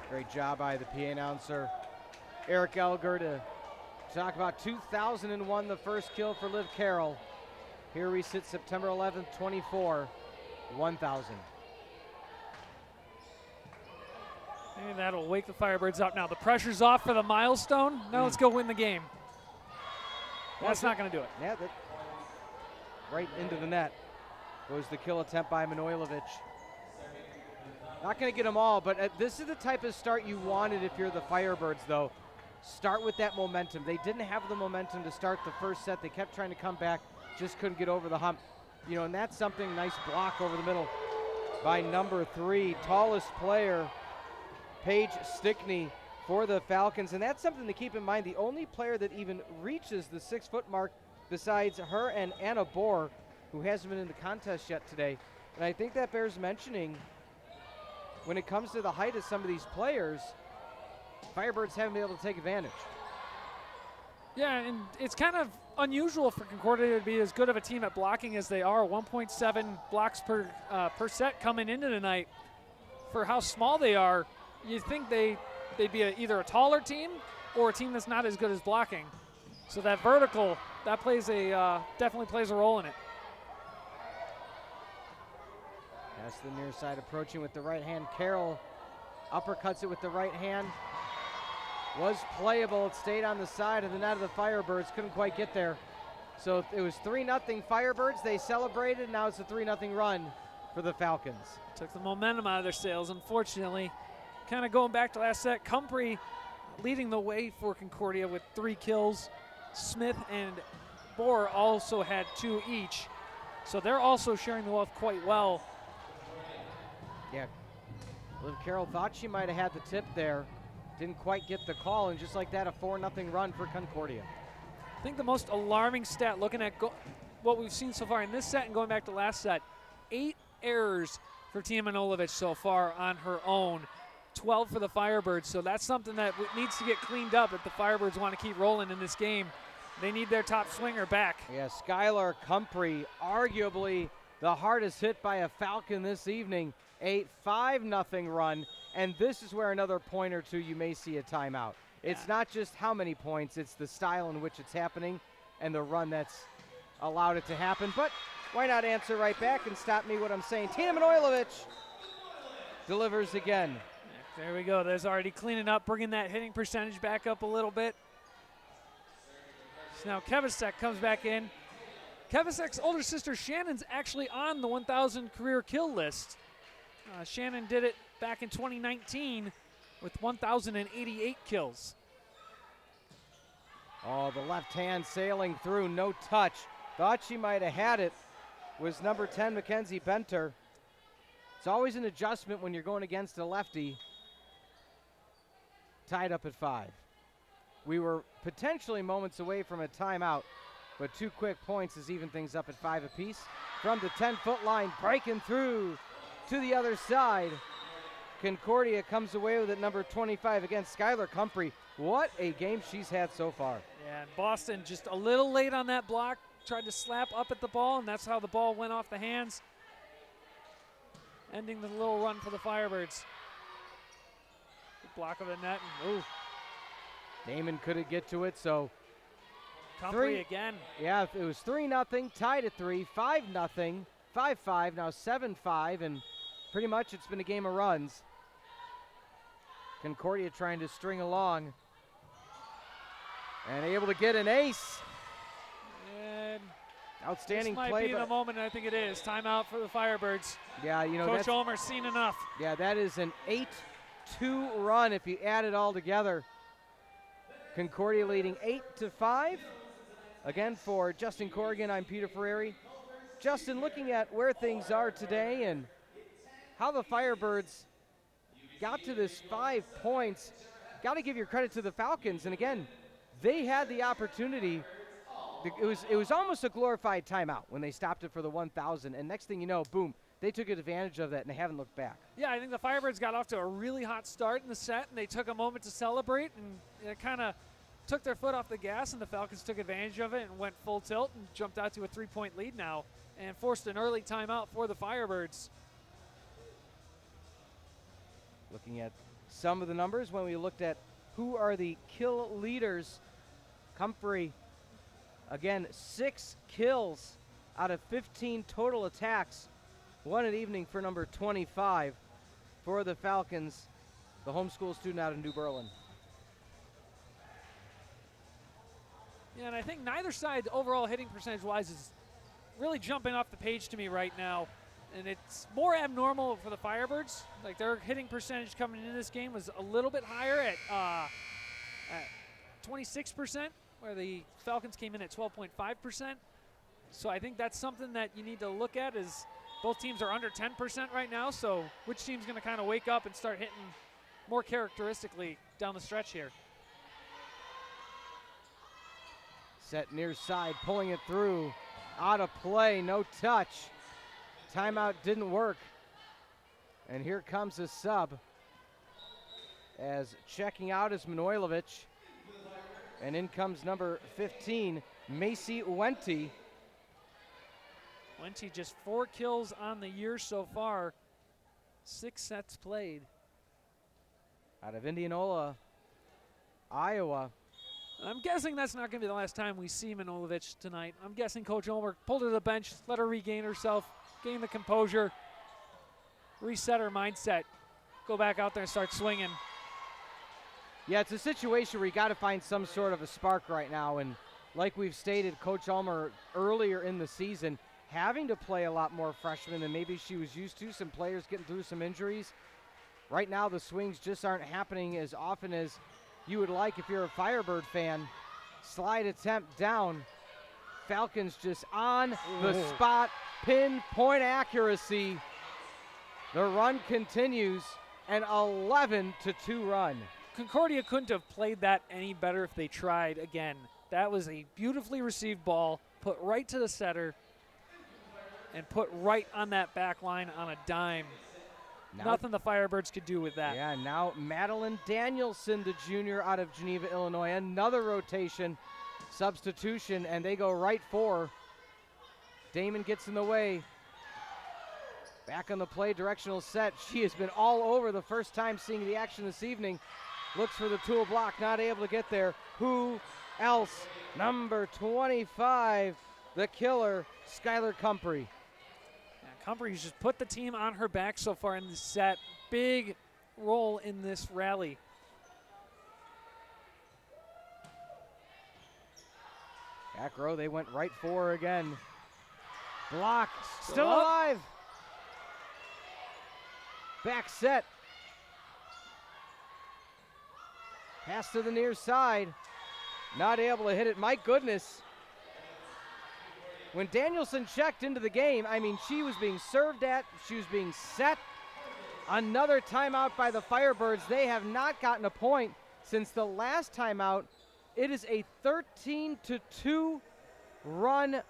[SPEAKER 1] Great job by the PA announcer, Eric Elger, to talk about 2001, the first kill for Liv Carroll. Here we sit September 11th, 24, 1,000.
[SPEAKER 2] And that'll wake the Firebirds up now. The pressure's off for the milestone. Now let's go win the game. That's not going to do it.
[SPEAKER 1] Yeah, right into the net goes the kill attempt by Manojlovic. Not going to get them all, but this is the type of start you wanted if you're the Firebirds, though. Start with that momentum. They didn't have the momentum to start the first set. They kept trying to come back, just couldn't get over the hump. You know, and that's something, nice block over the middle by number 3, tallest player, Paige Stickney, for the Falcons. And that's something to keep in mind. The only player that even reaches the 6-foot mark besides her and Anna Bohr, who hasn't been in the contest yet today. And I think that bears mentioning when it comes to the height of some of these players. Firebirds haven't been able to take advantage.
[SPEAKER 2] Yeah, and it's kind of unusual for Concordia to be as good of a team at blocking as they are. 1.7 blocks per set coming into tonight. For how small they are, you'd think they'd be either a taller team or a team that's not as good as blocking. So that vertical, that plays definitely plays a role in it.
[SPEAKER 1] That's the near side approaching with the right hand. Carroll uppercuts it with the right hand. Was playable. It stayed on the side of the net of the Firebirds. Couldn't quite get there. So it was 3-0 Firebirds. They celebrated. Now it's a 3-0 run for the Falcons.
[SPEAKER 2] Took the momentum out of their sails, unfortunately. Kind of going back to last set, Cumpry leading the way for Concordia with 3 kills. Smith and Bohr also had 2 each. So they're also sharing the wealth quite well.
[SPEAKER 1] Yeah, Liv Carroll thought she might have had the tip there. Didn't quite get the call, and just like that, a 4-0 run for Concordia.
[SPEAKER 2] I think the most alarming stat, looking at what we've seen so far in this set and going back to last set, 8 errors for Tina Manojlovic so far on her own, 12 for the Firebirds. So that's something that needs to get cleaned up if the Firebirds want to keep rolling in this game. They need their top swinger back.
[SPEAKER 1] Yeah, Skylar Cumpry, arguably the hardest hit by a Falcon this evening. A 5-0 run, and this is where another point or two you may see a timeout. It's not just how many points, it's the style in which it's happening and the run that's allowed it to happen. But why not answer right back and stop me what I'm saying? Tina Manojlovic delivers again.
[SPEAKER 2] There we go. There's already cleaning up, bringing that hitting percentage back up a little bit. So now Kevasek comes back in. Kevasek's older sister Shannon's actually on the 1,000 career kill list. Shannon did it back in 2019 with 1,088 kills.
[SPEAKER 1] Oh, the left hand sailing through, no touch. Thought she might have had it. Was number 10, Mackenzie Benter. It's always an adjustment when you're going against a lefty. Tied up at 5. We were potentially moments away from a timeout, but 2 quick points has even things up at 5 apiece. From the 10-foot line, breaking through to the other side. Concordia comes away with it, number 25 against Skylar Cumpry. What a game she's had so far.
[SPEAKER 2] Yeah, and Boston just a little late on that block, tried to slap up at the ball, and that's how the ball went off the hands, ending the little run for the Firebirds. Good block of the net, and ooh.
[SPEAKER 1] Damon couldn't get to it, so
[SPEAKER 2] Cumpry again.
[SPEAKER 1] Yeah, it was 3-0, tied at 3, 5-0, 5-5, now 7-5, and pretty much it's been a game of runs. Concordia trying to string along and able to get an ace.
[SPEAKER 2] And
[SPEAKER 1] outstanding
[SPEAKER 2] this might
[SPEAKER 1] play.
[SPEAKER 2] Be the moment, I think it is. Timeout for the Firebirds.
[SPEAKER 1] Yeah, you know,
[SPEAKER 2] Coach Ulmer's seen enough.
[SPEAKER 1] Yeah, that is an 8-2 run if you add it all together. Concordia leading 8-5. Again, for Justin Corrigan, I'm Peter Ferreri. Justin, looking at where things are today and how the Firebirds got to this 5 points, got to give your credit to the Falcons. And again, they had the opportunity. It was almost a glorified timeout when they stopped it for the 1,000. And next thing you know, boom, they took advantage of that and they haven't looked back.
[SPEAKER 2] Yeah, I think the Firebirds got off to a really hot start in the set, and they took a moment to celebrate, and it kind of took their foot off the gas, and the Falcons took advantage of it and went full tilt and jumped out to a 3-point lead now and forced an early timeout for the Firebirds.
[SPEAKER 1] Looking at some of the numbers, when we looked at who are the kill leaders, Comfrey, again, 6 kills out of 15 total attacks. One at evening for number 25 for the Falcons, the homeschool student out of New Berlin.
[SPEAKER 2] Yeah, and I think neither side overall hitting percentage-wise is really jumping off the page to me right now. And it's more abnormal for the Firebirds. Like, their hitting percentage coming into this game was a little bit higher at 26%, where the Falcons came in at 12.5%. So I think that's something that you need to look at, is both teams are under 10% right now, so which team's going to kind of wake up and start hitting more characteristically down the stretch here?
[SPEAKER 1] Set near side, pulling it through, out of play, no touch. Timeout didn't work. And here comes a sub, as checking out is Manojlovic. And in comes number 15, Macy Wente.
[SPEAKER 2] Wente just 4 kills on the year so far, 6 sets played.
[SPEAKER 1] Out of Indianola, Iowa.
[SPEAKER 2] I'm guessing that's not going to be the last time we see Manojlovic tonight. I'm guessing Coach Ulmer pulled her to the bench, let her regain herself, gain the composure, reset her mindset, go back out there and start swinging.
[SPEAKER 1] Yeah, it's a situation where you got to find some sort of a spark right now. And like we've stated, Coach Ulmer earlier in the season, having to play a lot more freshmen than maybe she was used to, some players getting through some injuries. Right now, the swings just aren't happening as often as you would like if you're a Firebird fan. Slide attempt down. Falcons just on the spot, pinpoint accuracy. The run continues, an 11-2 run.
[SPEAKER 2] Concordia couldn't have played that any better if they tried again. That was a beautifully received ball, put right to the setter, and put right on that back line on a dime. Now, nothing the Firebirds could do with that.
[SPEAKER 1] Yeah, now Madeline Danielson, the junior out of Geneva, Illinois. Another rotation, substitution, and they go right for. Damon gets in the way. Back on the play, directional set. She has been all over the first time seeing the action this evening. Looks for the tool block, not able to get there. Who else? Number 25, the killer, Skylar Comfrey.
[SPEAKER 2] Comfrey's just put the team on her back so far in this set. Big role in this rally.
[SPEAKER 1] Back row, they went right for her again. Block, still alive. Back set. Pass to the near side. Not able to hit it. My goodness. When Danielson checked into the game, I mean, she was being served at, she was being set. Another timeout by the Firebirds. They have not gotten a point since the last timeout. It is a 13-2 run,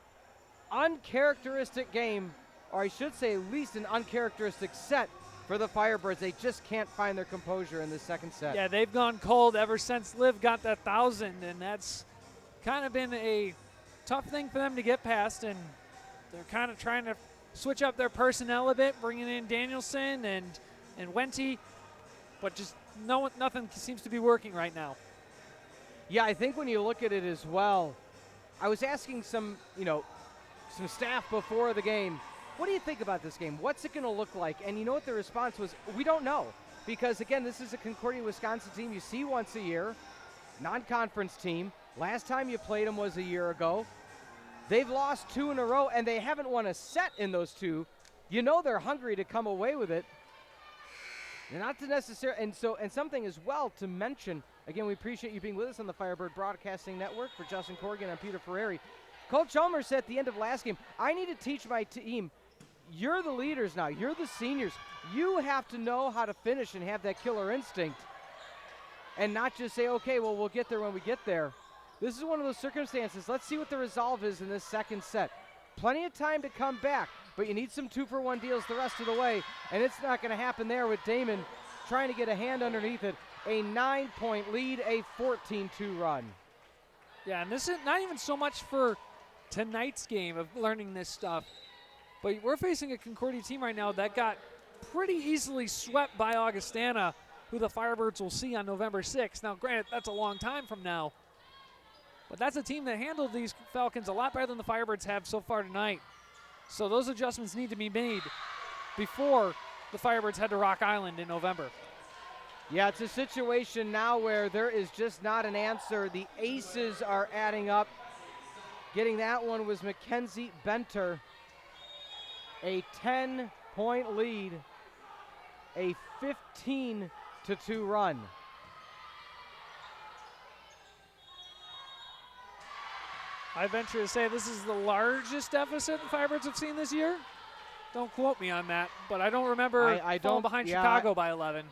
[SPEAKER 1] uncharacteristic game, or I should say at least an uncharacteristic set for the Firebirds. They just can't find their composure in the second set.
[SPEAKER 2] Yeah, they've gone cold ever since Liv got that 1,000, and that's kind of been a tough thing for them to get past, and they're kind of trying to switch up their personnel a bit, bringing in Danielson and Wente, but just nothing seems to be working right now.
[SPEAKER 1] Yeah, I think when you look at it as well, I was asking some staff before the game, what do you think about this game? What's it going to look like? And you know what the response was? We don't know. Because, again, this is a Concordia, Wisconsin team you see once a year, non-conference team. Last time you played them was a year ago. They've lost 2 in a row, and they haven't won a set in those 2. You know they're hungry to come away with it. Not to necessarily, and something as well to mention, again, we appreciate you being with us on the Firebird Broadcasting Network. For Justin Corrigan and Peter Ferreri, Coach Chalmers said at the end of last game, I need to teach my team, you're the leaders now, you're the seniors. You have to know how to finish and have that killer instinct and not just say, okay, well, we'll get there when we get there. This is one of those circumstances. Let's see what the resolve is in this second set. Plenty of time to come back, but you need some 2-for-1 deals the rest of the way, and it's not going to happen there with Damon trying to get a hand underneath it. A 9-point lead, a 14-2 run.
[SPEAKER 2] Yeah, and this is not even so much for tonight's game of learning this stuff, but we're facing a Concordia team right now that got pretty easily swept by Augustana, who the Firebirds will see on November 6th. Now, granted, that's a long time from now, but that's a team that handled these Falcons a lot better than the Firebirds have so far tonight. So those adjustments need to be made before the Firebirds head to Rock Island in November.
[SPEAKER 1] Yeah, it's a situation now where there is just not an answer. The aces are adding up. Getting that one was Mackenzie Benter. A 10-point lead, a 15-2 run.
[SPEAKER 2] I venture to say this is the largest deficit the Firebirds have seen this year. Don't quote me on that, but I don't remember falling behind Chicago by 11.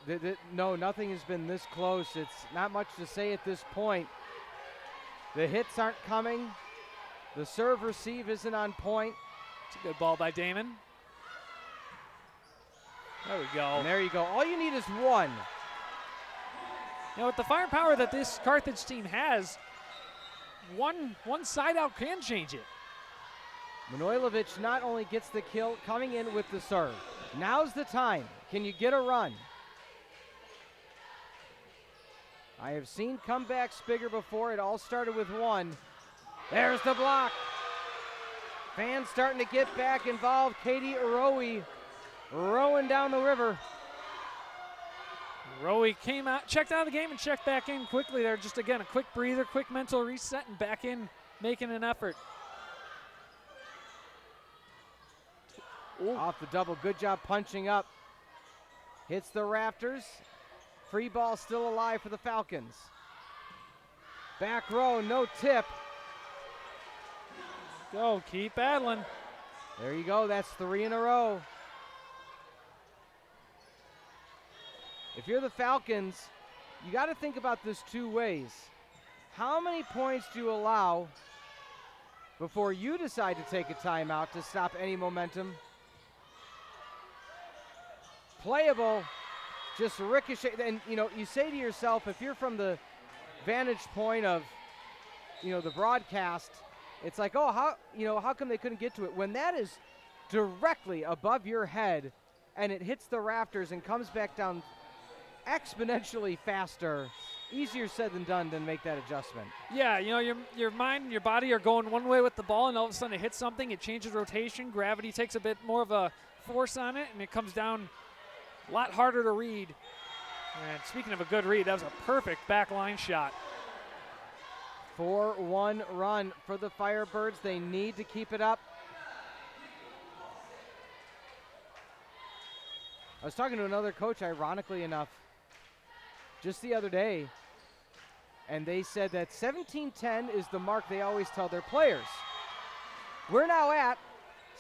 [SPEAKER 1] No, nothing has been this close. It's not much to say at this point. The hits aren't coming. The serve receive isn't on point.
[SPEAKER 2] It's a good ball by Damon. There we go.
[SPEAKER 1] And there you go. All you need is one.
[SPEAKER 2] Now, with the firepower that this Carthage team has, one side out can change it.
[SPEAKER 1] Manojlovic not only gets the kill, coming in with the serve. Now's the time. Can you get a run? I have seen comebacks bigger before. It all started with one. There's the block. Fans starting to get back involved. Katie Rowe rowing down the river.
[SPEAKER 2] Rowe came out, checked out of the game, and checked back in quickly there. Just, again, a quick breather, quick mental reset, and back in, making an effort.
[SPEAKER 1] Ooh. Off the double. Good job punching up. Hits the rafters. Free ball still alive for the Falcons. Back row, no tip.
[SPEAKER 2] Go, keep battling.
[SPEAKER 1] There you go. That's 3 in a row. If you're the Falcons, you got to think about this two ways. How many points do you allow before you decide to take a timeout to stop any momentum? Playable, just ricochet. And, you say to yourself, if you're from the vantage point of, the broadcast, it's like, oh, how come they couldn't get to it? When that is directly above your head and it hits the rafters and comes back down exponentially faster, easier said than done to make that adjustment.
[SPEAKER 2] Yeah, your mind and your body are going one way with the ball, and all of a sudden it hits something, it changes rotation, gravity takes a bit more of a force on it, and it comes down a lot harder to read. And speaking of a good read, that was a perfect back line shot.
[SPEAKER 1] 4-1 run for the Firebirds. They need to keep it up. I was talking to another coach, ironically enough, just the other day, and they said that 17-10 is the mark they always tell their players. We're now at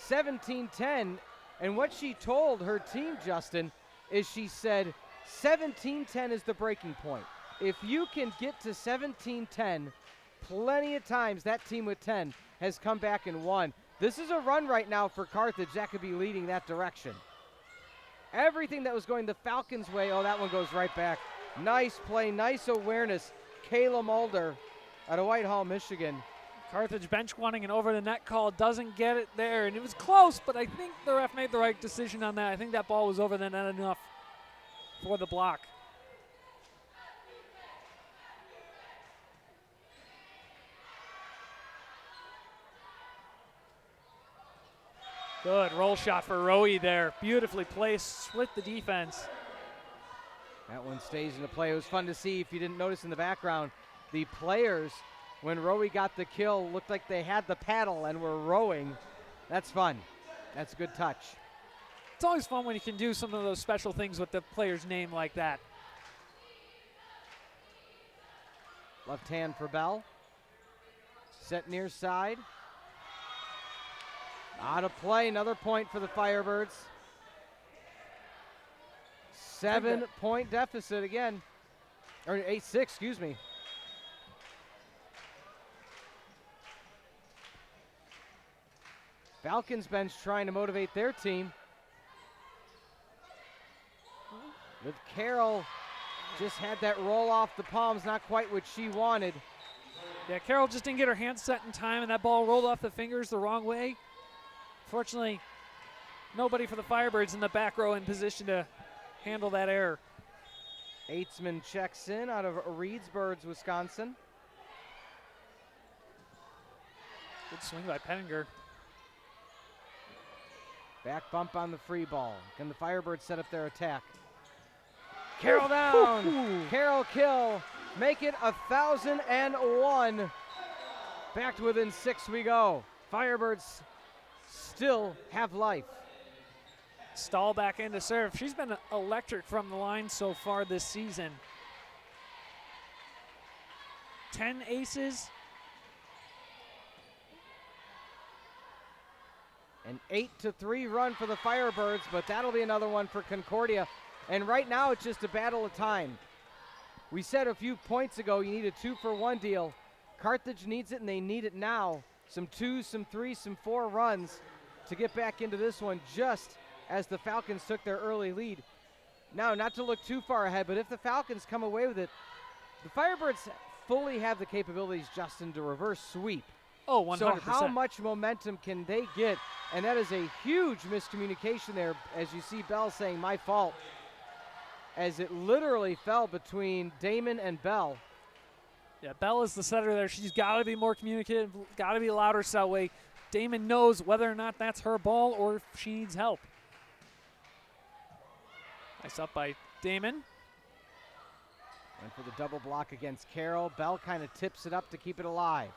[SPEAKER 1] 17-10, and what she told her team, Justin, is she said 17-10 is the breaking point. If you can get to 17-10, plenty of times that team with 10 has come back and won. This is a run right now for Carthage that could be leading that direction. Everything that was going the Falcons' way, oh, that one goes right back. Nice play, nice awareness. Kayla Mulder out of Whitehall, Michigan.
[SPEAKER 2] Carthage bench wanting an over the net call, doesn't get it there, and it was close, but I think the ref made the right decision on that. I think that ball was over the net enough for the block. Good roll shot for Rowe there. Beautifully placed, split the defense.
[SPEAKER 1] That one stays into play. It was fun to see. If you didn't notice in the background, the players, when Rowe got the kill, looked like they had the paddle and were rowing. That's fun. That's a good touch.
[SPEAKER 2] It's always fun when you can do some of those special things with the player's name like that.
[SPEAKER 1] Left hand for Bell. Set near side. Out of play, another point for the Firebirds. 7-point deficit again. Or 8-6, excuse me. Falcons bench trying to motivate their team. With Carroll, just had that roll off the palms, not quite what she wanted.
[SPEAKER 2] Yeah, Carroll just didn't get her hands set in time, and that ball rolled off the fingers the wrong way. Fortunately, nobody for the Firebirds in the back row in position to handle that error.
[SPEAKER 1] Eitzman checks in out of Reedsburg, Wisconsin.
[SPEAKER 2] Good swing by Penninger.
[SPEAKER 1] Back bump on the free ball. Can the Firebirds set up their attack? Carroll down.
[SPEAKER 2] Ooh.
[SPEAKER 1] Carroll kill. Make it 1,001. Back to within 6 we go. Firebirds still have life.
[SPEAKER 2] Stahl back in to serve. She's been electric from the line so far this season. 10 aces.
[SPEAKER 1] An 8-3 run for the Firebirds, but that'll be another one for Concordia. And right now it's just a battle of time. We said a few points ago you need a 2-for-1 deal. Carthage needs it, and they need it now. Some 2s, some 3s, some 4 runs to get back into this one, just as the Falcons took their early lead. Now, not to look too far ahead, but if the Falcons come away with it, the Firebirds fully have the capabilities, Justin, to reverse sweep.
[SPEAKER 2] Oh, 100%.
[SPEAKER 1] So how much momentum can they get? And that is a huge miscommunication there, as you see Bell saying, my fault, as it literally fell between Damon and Bell.
[SPEAKER 2] Yeah, Bell is the setter there. She's got to be more communicative, got to be louder so that way Damon knows whether or not that's her ball or if she needs help. Nice up by Damon.
[SPEAKER 1] Went for the double block against Carroll. Bell kind of tips it up to keep it alive.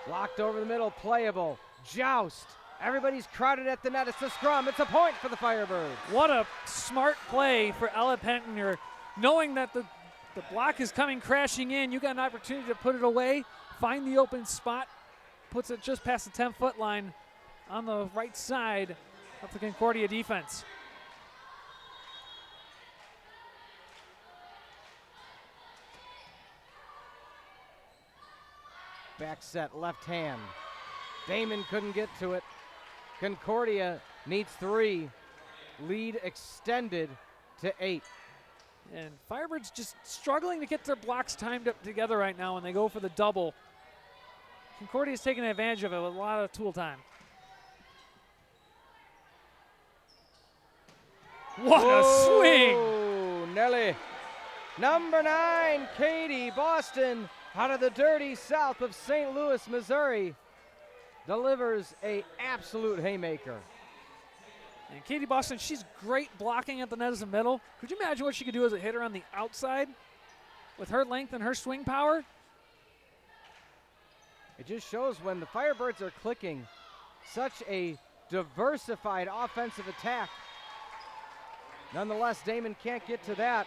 [SPEAKER 1] Blocked over the middle, playable. Joust. Everybody's crowded at the net. It's a scrum. It's a point for the Firebirds.
[SPEAKER 2] What a smart play for Ella Pentner. Knowing that the block is coming crashing in, you got an opportunity to put it away, find the open spot, puts it just past the 10-foot line on the right side of the Concordia defense.
[SPEAKER 1] Back set, left hand. Damon couldn't get to it. Concordia needs 3. Lead extended to 8.
[SPEAKER 2] And Firebirds just struggling to get their blocks timed up together right now when they go for the double. Concordia's taking advantage of it with a lot of tool time. What a swing!
[SPEAKER 1] Oh, Nelly. Number 9, Katie Boston, out of the dirty south of St. Louis, Missouri, delivers a absolute haymaker.
[SPEAKER 2] And Katie Boston, she's great blocking at the net as a middle. Could you imagine what she could do as a hitter on the outside with her length and her swing power?
[SPEAKER 1] It just shows when the Firebirds are clicking, such a diversified offensive attack. Nonetheless, Damon can't get to that.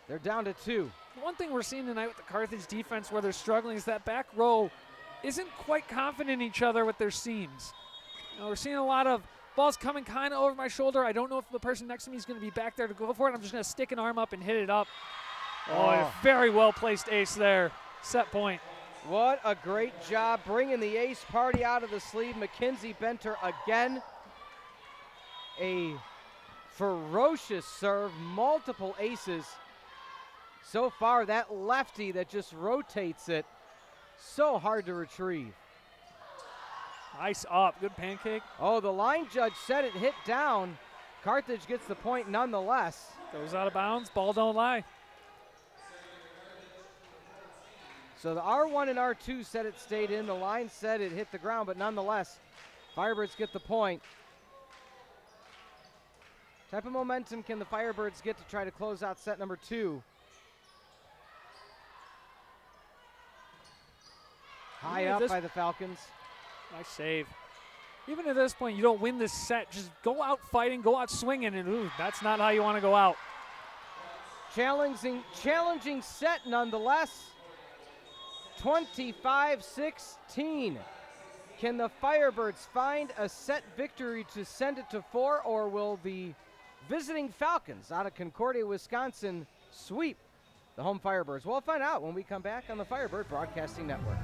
[SPEAKER 1] They're down to 2.
[SPEAKER 2] One thing we're seeing tonight with the Carthage defense where they're struggling is that back row isn't quite confident in each other with their seams. You know, we're seeing a lot of balls coming kind of over my shoulder. I don't know if the person next to me is going to be back there to go for it. I'm just going to stick an arm up and hit it up. Oh, a very well-placed ace there. Set point.
[SPEAKER 1] What a great job bringing the ace party out of the sleeve. Mackenzie Benter again. A ferocious serve, multiple aces. So far, that lefty that just rotates it, so hard to retrieve.
[SPEAKER 2] Nice up, good pancake.
[SPEAKER 1] Oh, the line judge said it hit down. Carthage gets the point nonetheless.
[SPEAKER 2] Goes out of bounds, ball don't lie.
[SPEAKER 1] So the R1 and R2 said it stayed in. The line said it hit the ground, but nonetheless, Firebirds get the point. Type of momentum can the Firebirds get to try to close out set number 2? High up by the Falcons.
[SPEAKER 2] Nice save. Even at this point, you don't win this set. Just go out fighting, go out swinging, and ooh, that's not how you want to go out.
[SPEAKER 1] Challenging set nonetheless. 25-16. Can the Firebirds find a set victory to send it to 4, or will the visiting Falcons out of Concordia, Wisconsin sweep the home Firebirds? We'll find out when we come back on the Firebird Broadcasting Network.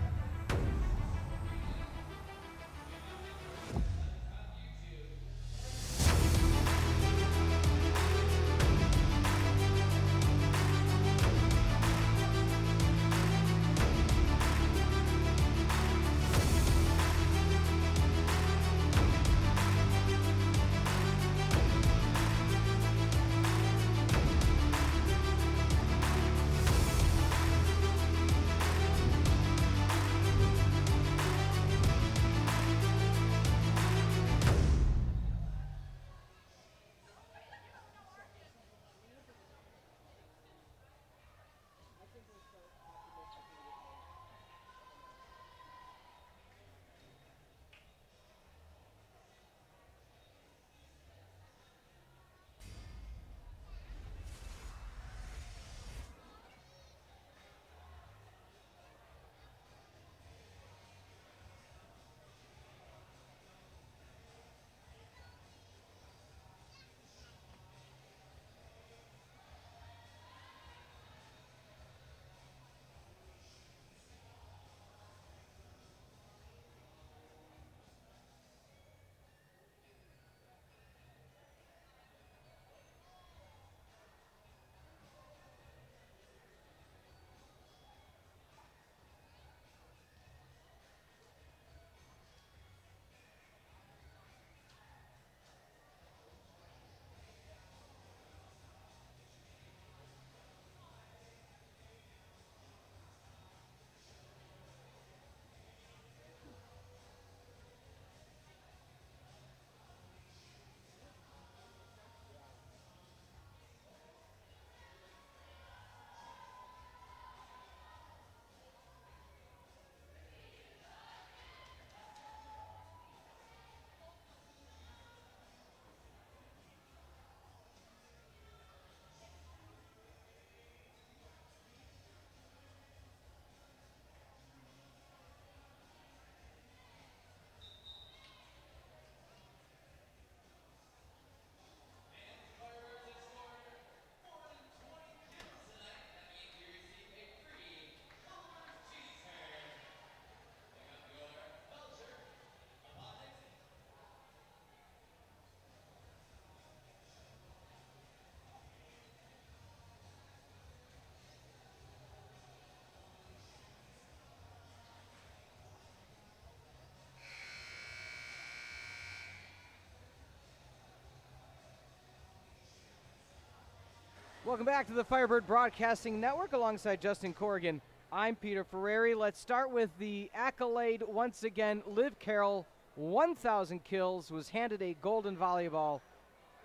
[SPEAKER 1] Welcome back to the Firebird Broadcasting Network alongside Justin Corrigan. I'm Peter Ferreri. Let's start with the accolade once again. Liv Carroll, 1,000 kills, was handed a golden volleyball.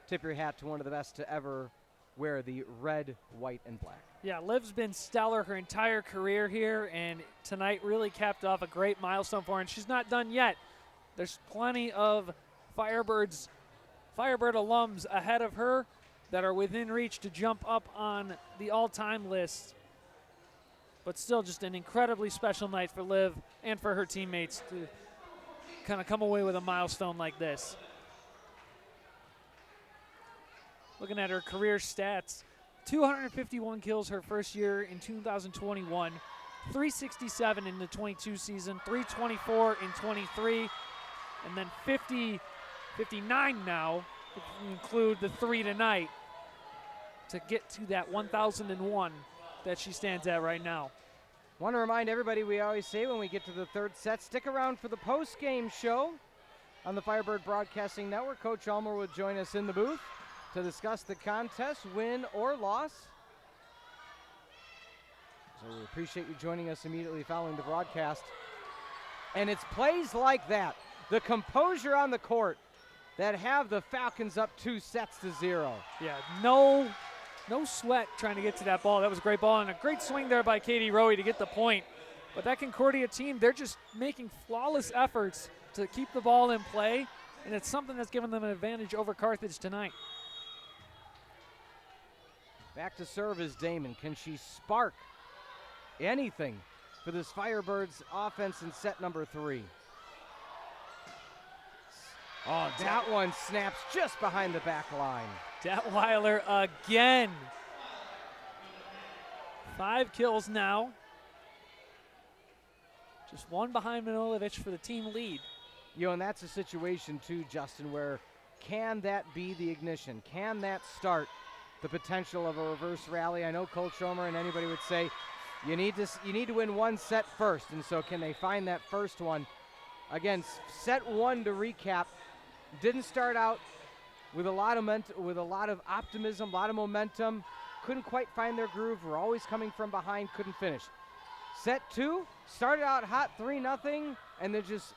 [SPEAKER 1] Tip your hat to one of the best to ever wear the red, white, and black.
[SPEAKER 2] Yeah, Liv's been stellar her entire career here, and tonight really capped off a great milestone for her, and she's not done yet. There's plenty of Firebird alums ahead of her that are within reach to jump up on the all-time list. But still just an incredibly special night for Liv and for her teammates to kind of come away with a milestone like this. Looking at her career stats, 251 kills her first year in 2021, 367 in the 22 season, 324 in 23, and then 59 now, if you include the 3 tonight, to get to that 1,001 that she stands at right now.
[SPEAKER 1] Want to remind everybody, we always say when we get to the third set, stick around for the post-game show on the Firebird Broadcasting Network. Coach Ulmer will join us in the booth to discuss the contest, win or loss. So we appreciate you joining us immediately following the broadcast. And it's plays like that, the composure on the court, that have the Falcons up 2-0.
[SPEAKER 2] Yeah, no sweat trying to get to that ball. That was a great ball and a great swing there by Katie Rowe to get the point. But that Concordia team, they're just making flawless efforts to keep the ball in play, and it's something that's given them an advantage over Carthage tonight.
[SPEAKER 1] Back to serve is Damon. Can she spark anything for this Firebirds offense in set number 3? Oh, that one snaps just behind the back line.
[SPEAKER 2] Detweiler again. 5 kills now. Just one behind Manilovic for the team lead.
[SPEAKER 1] And that's a situation too, Justin, where can that be the ignition? Can that start the potential of a reverse rally? I know Coach Schomer and anybody would say you need to win one set first, and so can they find that first one? Again, set 1 to recap didn't start out with a lot of optimism, a lot of momentum. Couldn't quite find their groove. Were always coming from behind. Couldn't finish. Set 2 started out hot 3-0, and then just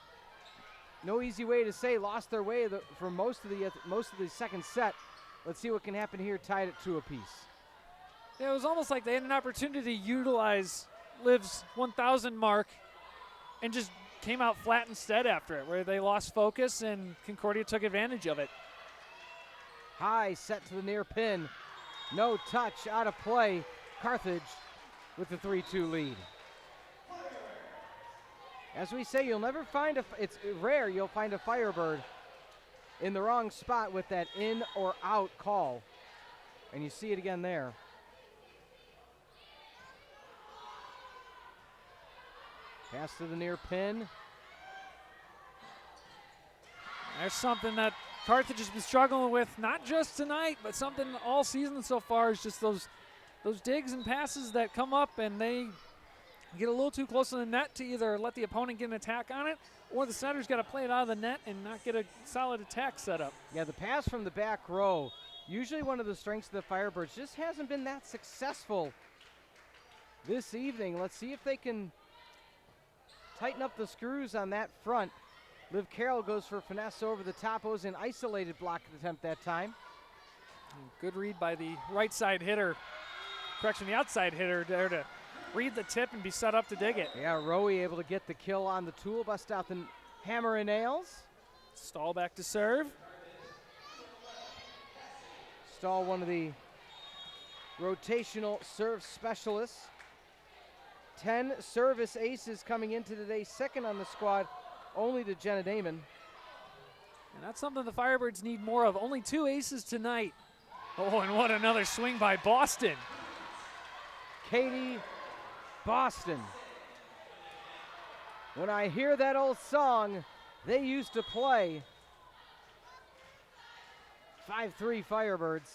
[SPEAKER 1] no easy way to say lost their way for most of the second set. Let's see what can happen here. Tied at 2 apiece.
[SPEAKER 2] Yeah, it was almost like they had an opportunity to utilize Liv's 1,000 mark and just came out flat instead after it, where they lost focus and Concordia took advantage of it.
[SPEAKER 1] High set to the near pin. No touch, out of play. Carthage with the 3-2 lead. As we say, you'll never find it's rare you'll find a Firebird in the wrong spot with that in or out call. And you see it again there. Pass to the near pin.
[SPEAKER 2] There's something that Carthage has been struggling with, not just tonight, but something all season so far, is just those digs and passes that come up and they get a little too close to the net to either let the opponent get an attack on it, or the setter's got to play it out of the net and not get a solid attack set up.
[SPEAKER 1] Yeah, the pass from the back row, usually one of the strengths of the Firebirds, just hasn't been that successful this evening. Let's see if they can tighten up the screws on that front. Liv Carroll goes for finesse over the top. It was an isolated block attempt that time.
[SPEAKER 2] Good read by the right side hitter. Correction, the outside hitter there to read the tip and be set up to dig it.
[SPEAKER 1] Yeah, Rowe able to get the kill on the tool, bust out the hammer and nails.
[SPEAKER 2] Stahl back to serve.
[SPEAKER 1] Stahl, one of the rotational serve specialists. 10 service aces coming into today, second on the squad, only to Jenna Damon.
[SPEAKER 2] And that's something the Firebirds need more of. Only 2 aces tonight. Oh, and what another swing by Boston.
[SPEAKER 1] Katie Boston. When I hear that old song they used to play, 5-3 Firebirds.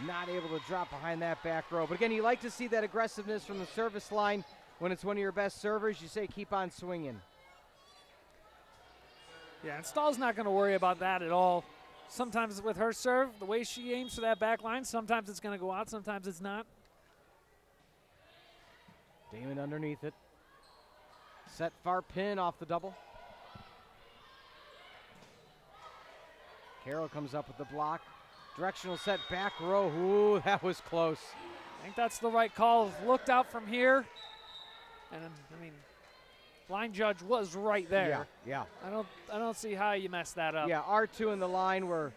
[SPEAKER 1] Not able to drop behind that back row. But again, you like to see that aggressiveness from the service line. When it's one of your best servers, you say keep on swinging.
[SPEAKER 2] Yeah, and Stahl's not going to worry about that at all. Sometimes with her serve, the way she aims for that back line, sometimes it's going to go out, sometimes it's not.
[SPEAKER 1] Damon underneath it. Set far pin off the double. Carroll comes up with the block. Directional set back row. Ooh, that was close.
[SPEAKER 2] I think that's the right call. Looked out from here. And I mean, line judge was right there.
[SPEAKER 1] Yeah.
[SPEAKER 2] I don't see how you mess that up.
[SPEAKER 1] Yeah, R2 and the line were,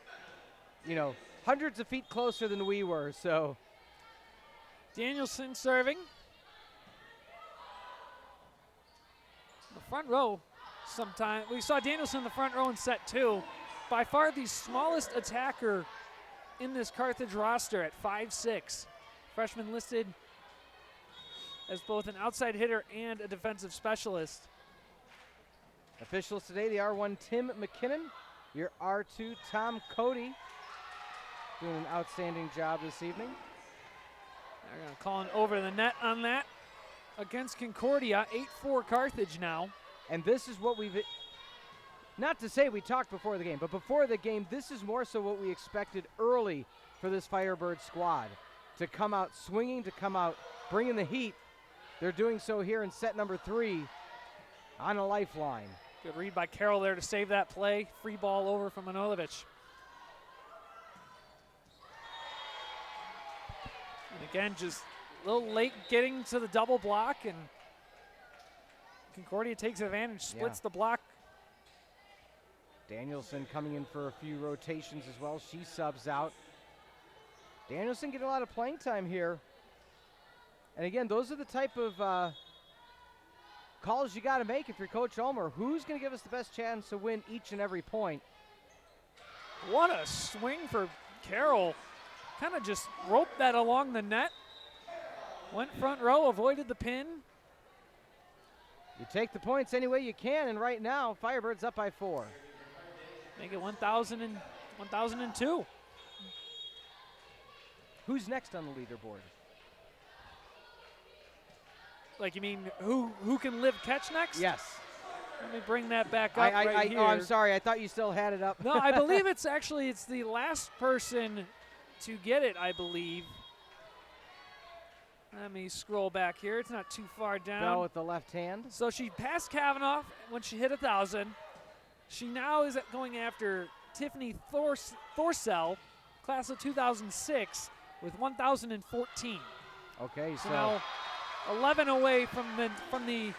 [SPEAKER 1] hundreds of feet closer than we were, so.
[SPEAKER 2] Danielson serving. The front row, sometime. We saw Danielson in the front row in set 2. By far the smallest attacker in this Carthage roster at 5'6". Freshman listed as both an outside hitter and a defensive specialist.
[SPEAKER 1] Officials today, the R1 Tim McKinnon, your R2 Tom Cody, doing an outstanding job this evening.
[SPEAKER 2] They're going to call over the net on that against Concordia. 8-4 Carthage now.
[SPEAKER 1] And this is what we've, not to say we talked before the game, but before the game, this is more so what we expected early for this Firebird squad. To come out swinging, to come out bringing the heat. They're doing so here in set number 3 on a lifeline.
[SPEAKER 2] Good read by Carroll there to save that play. Free ball over from Manilovic. And Again, just a little late getting to the double block, and Concordia takes advantage, splits the block.
[SPEAKER 1] Danielson coming in for a few rotations as well. She subs out. Danielson getting a lot of playing time here. And again, those are the type of calls you got to make if you're Coach Ulmer. Who's going to give us the best chance to win each and every point?
[SPEAKER 2] What a swing for Carroll. Kind of just roped that along the net. Went front row, avoided the pin.
[SPEAKER 1] You take the points any way you can, and right now, Firebirds up by 4.
[SPEAKER 2] Make it 1,002.
[SPEAKER 1] Who's next on the leaderboard?
[SPEAKER 2] Like, you mean who can live catch next?
[SPEAKER 1] Yes.
[SPEAKER 2] Let me bring that back up right here.
[SPEAKER 1] Oh, I'm sorry. I thought you still had it up.
[SPEAKER 2] No, I believe it's the last person to get it, I believe. Let me scroll back here. It's not too far down.
[SPEAKER 1] Bell with the left hand.
[SPEAKER 2] So she passed Kavanaugh when she hit 1,000. She now is going after Tiffany Thorsell, class of 2006, with 1,014.
[SPEAKER 1] Okay,
[SPEAKER 2] So now 11 away from the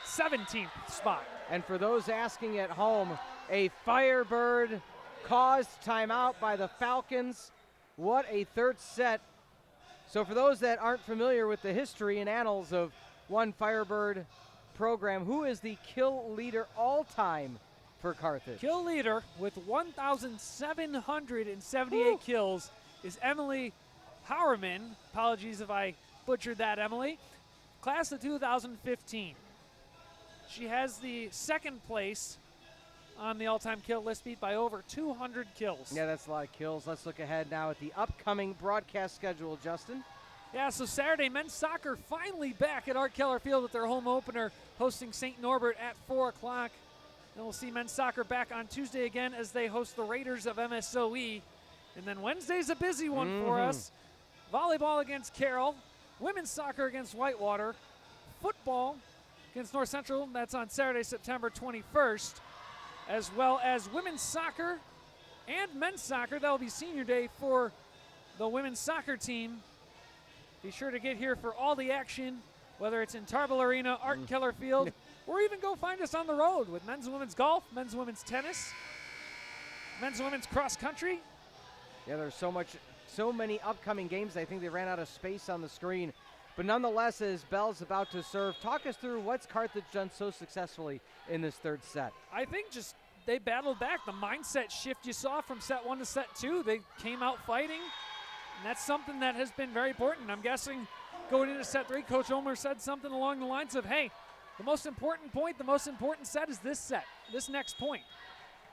[SPEAKER 2] 17th spot.
[SPEAKER 1] And for those asking at home, a Firebird caused timeout by the Falcons. What a third set. So for those that aren't familiar with the history and annals of one Firebird program, who is the kill leader all time for Carthage?
[SPEAKER 2] Kill leader with 1,778 kills is Emily Howerman. Apologies if I butchered that, Emily. Class of 2015. She has the second place on the all-time kill list, beat by over 200 kills.
[SPEAKER 1] Yeah, that's a lot of kills. Let's look ahead now at the upcoming broadcast schedule, Justin.
[SPEAKER 2] Yeah, so Saturday, men's soccer finally back at Art Keller Field with their home opener, hosting St. Norbert at 4 o'clock. Then we'll see men's soccer back on Tuesday again as they host the Raiders of MSOE. And then Wednesday's a busy one for us. Volleyball against Carroll, women's soccer against Whitewater, football against North Central. That's on Saturday, September 21st. As well as women's soccer and men's soccer. That will be senior day for the women's soccer team. Be sure to get here for all the action, whether it's in Tarble Arena, Art Keller Field, or even go find us on the road with men's and women's golf, men's and women's tennis, men's and women's cross country.
[SPEAKER 1] Yeah, there's so many upcoming games. I think they ran out of space on the screen. But nonetheless, as Bell's about to serve, talk us through what's Carthage done so successfully in this third set.
[SPEAKER 2] I think just they battled back. The mindset shift you saw from set 1 to set 2, they came out fighting, and that's something that has been very important. I'm guessing going into set 3, Coach Ulmer said something along the lines of, hey, the most important point, the most important set is this set, this next point.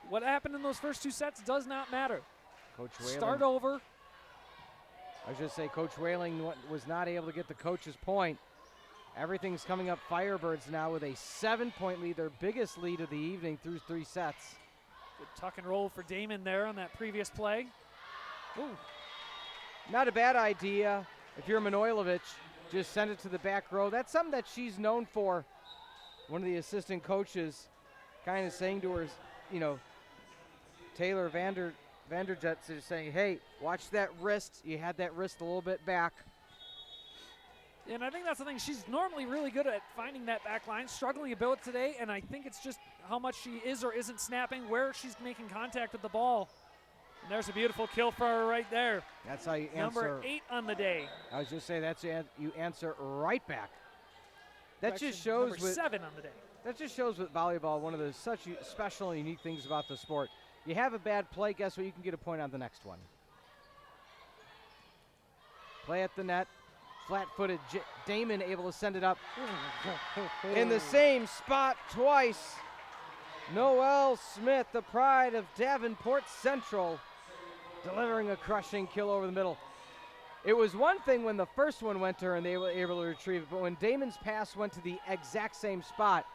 [SPEAKER 2] What happened in those first 2 sets does not matter.
[SPEAKER 1] Coach Whaling.
[SPEAKER 2] Start over.
[SPEAKER 1] I was just say Coach Whaling was not able to get the coach's point. Everything's coming up Firebirds now with a 7-point lead, their biggest lead of the evening through 3 sets.
[SPEAKER 2] Good tuck and roll for Damon there on that previous play. Ooh.
[SPEAKER 1] Not a bad idea. If you're Manojlovic, just send it to the back row. That's something that she's known for. One of the assistant coaches kind of saying to her, you know, Taylor Vanderjets is saying, hey, watch that wrist. You had that wrist a little bit back.
[SPEAKER 2] And I think that's the thing. She's normally really good at finding that back line, struggling a bit today, and I think it's just how much she is or isn't snapping, where she's making contact with the ball. And there's a beautiful kill for her right there.
[SPEAKER 1] That's how you answer.
[SPEAKER 2] Number 8 on the day.
[SPEAKER 1] I was just saying, you answer right back. That just shows
[SPEAKER 2] number 7 on the day.
[SPEAKER 1] That just shows with volleyball one of the such special and unique things about the sport. You have a bad play, guess what? You can get a point on the next one. Play at the net. Flat-footed Damon able to send it up in the same spot twice. Noelle Smith, the pride of Davenport Central, delivering a crushing kill over the middle. It was one thing when the first one went to her and they were able to retrieve it, but when Damon's pass went to the exact same spot,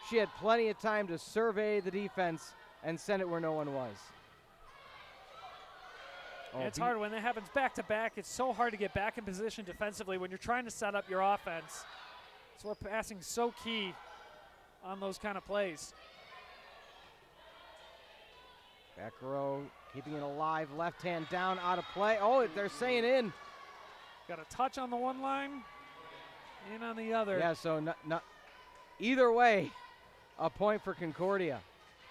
[SPEAKER 1] she had plenty of time to survey the defense and send it where no one was.
[SPEAKER 2] Oh, it's hard when that happens back-to-back. It's so hard to get back in position defensively when you're trying to set up your offense. That's where passing's so key on those kind of plays.
[SPEAKER 1] Back row, keeping it alive, left hand down, out of play. Oh, they're saying in.
[SPEAKER 2] Got a touch on the one line, in on the other.
[SPEAKER 1] Yeah, so either way, a point for Concordia.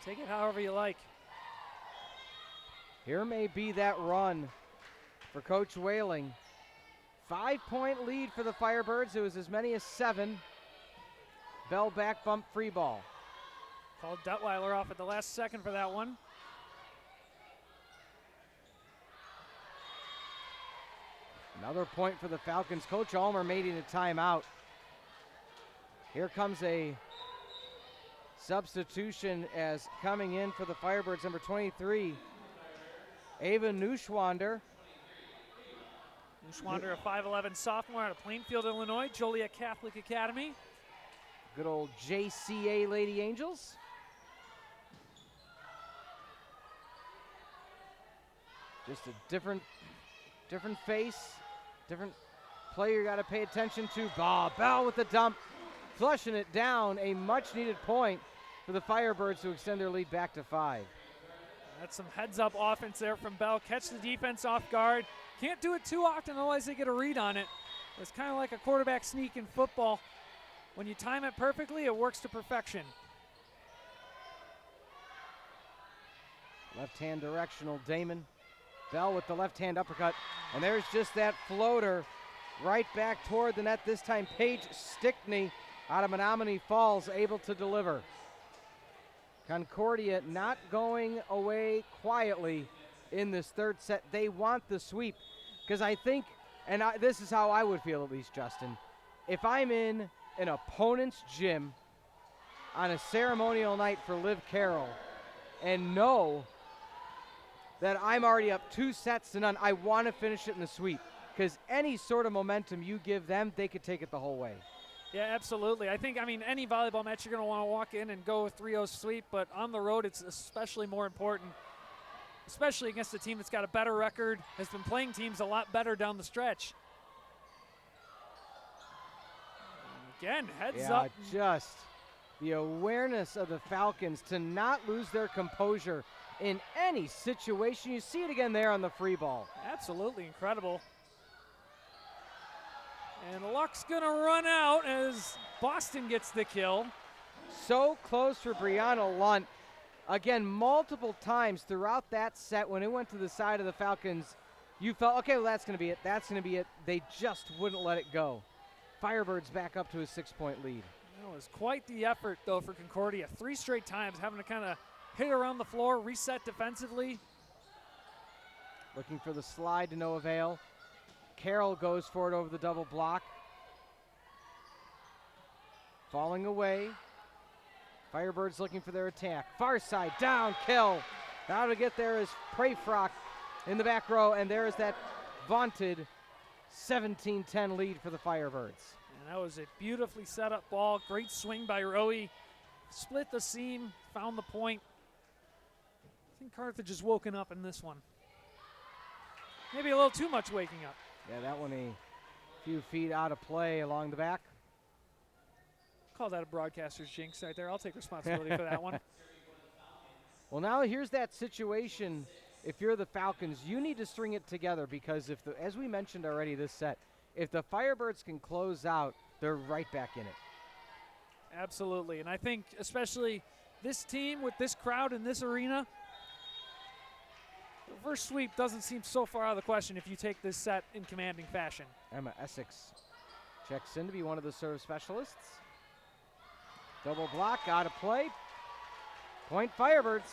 [SPEAKER 2] Take it however you like.
[SPEAKER 1] Here may be that run for Coach Whaling. 5-point lead for the Firebirds. It was as many as 7. Bell back bump free ball.
[SPEAKER 2] Called Detweiler off at the last second for that one.
[SPEAKER 1] Another point for the Falcons. Coach Ulmer made it a timeout. Here comes a substitution as coming in for the Firebirds, number 23, Ava Neuschwander.
[SPEAKER 2] Neuschwander, a 5'11 sophomore out of Plainfield, Illinois, Joliet Catholic Academy.
[SPEAKER 1] Good old JCA Lady Angels. Just a different face, different player you got to pay attention to. Bell with the dump, flushing it down. A much-needed point for the Firebirds to extend their lead back to 5.
[SPEAKER 2] That's some heads-up offense there from Bell. Catch the defense off guard. Can't do it too often, otherwise they get a read on it. It's kind of like a quarterback sneak in football. When you time it perfectly, it works to perfection.
[SPEAKER 1] Left-hand directional, Damon. Bell with the left-hand uppercut, and there's just that floater right back toward the net. This time, Paige Stickney out of Menominee Falls able to deliver. Concordia not going away quietly in this third set. They want the sweep, because I think, and this is how I would feel at least, Justin, if I'm in an opponent's gym on a ceremonial night for Liv Carroll and know that I'm already up 2-0, I want to finish it in the sweep, because any sort of momentum you give them, they could take it the whole way.
[SPEAKER 2] Yeah, absolutely. I mean, any volleyball match you're going to want to walk in and go with 3-0 sweep, but on the road it's especially more important, especially against a team that's got a better record, has been playing teams a lot better down the stretch. Again, heads up.
[SPEAKER 1] Just the awareness of the Falcons to not lose their composure in any situation. You see it again there on the free ball.
[SPEAKER 2] Absolutely incredible. And luck's going to run out as Boston gets the kill.
[SPEAKER 1] So close for Brianna Lunt. Again, multiple times throughout that set when it went to the side of the Falcons, you felt, okay, well, that's going to be it. That's going to be it. They just wouldn't let it go. Firebirds back up to a 6-point lead.
[SPEAKER 2] It was quite the effort, though, for Concordia. 3 straight times having to kind of hit around the floor, reset defensively.
[SPEAKER 1] Looking for the slide to no avail. Carroll goes for it over the double block. Falling away. Firebirds looking for their attack. Far side, down, kill. Now to get there is Prayfrock in the back row, and there is that vaunted 17-10 lead for the Firebirds.
[SPEAKER 2] And that was a beautifully set up ball. Great swing by Rowe. Split the seam, found the point. I think Carthage has woken up in this one. Maybe a little too much waking up.
[SPEAKER 1] Yeah, that one a few feet out of play along the back.
[SPEAKER 2] Call that a broadcaster's jinx right there. I'll take responsibility for that one.
[SPEAKER 1] Well, now here's that situation. If you're the Falcons, you need to string it together, because as we mentioned already this set, if the Firebirds can close out, they're right back in it.
[SPEAKER 2] Absolutely, and I think especially this team with this crowd in this arena, the reverse sweep doesn't seem so far out of the question if you take this set in commanding fashion.
[SPEAKER 1] Emma Essex checks in to be one of the serve specialists. Double block, out of play. Point Firebirds.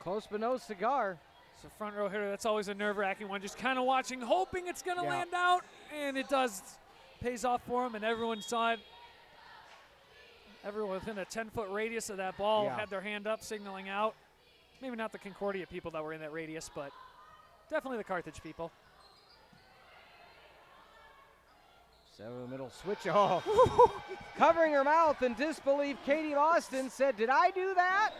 [SPEAKER 1] Close but no cigar.
[SPEAKER 2] So front row hitter, that's always a nerve-wracking one. Just kind of watching, hoping it's going to land out, and it does. Pays off for him, and everyone saw it. Everyone within a 10-foot radius of that ball had their hand up, signaling out. Maybe not the Concordia people that were in that radius, but definitely the Carthage people.
[SPEAKER 1] So the middle switch. Oh, covering her mouth in disbelief, Katie Austin said, "Did I do that?"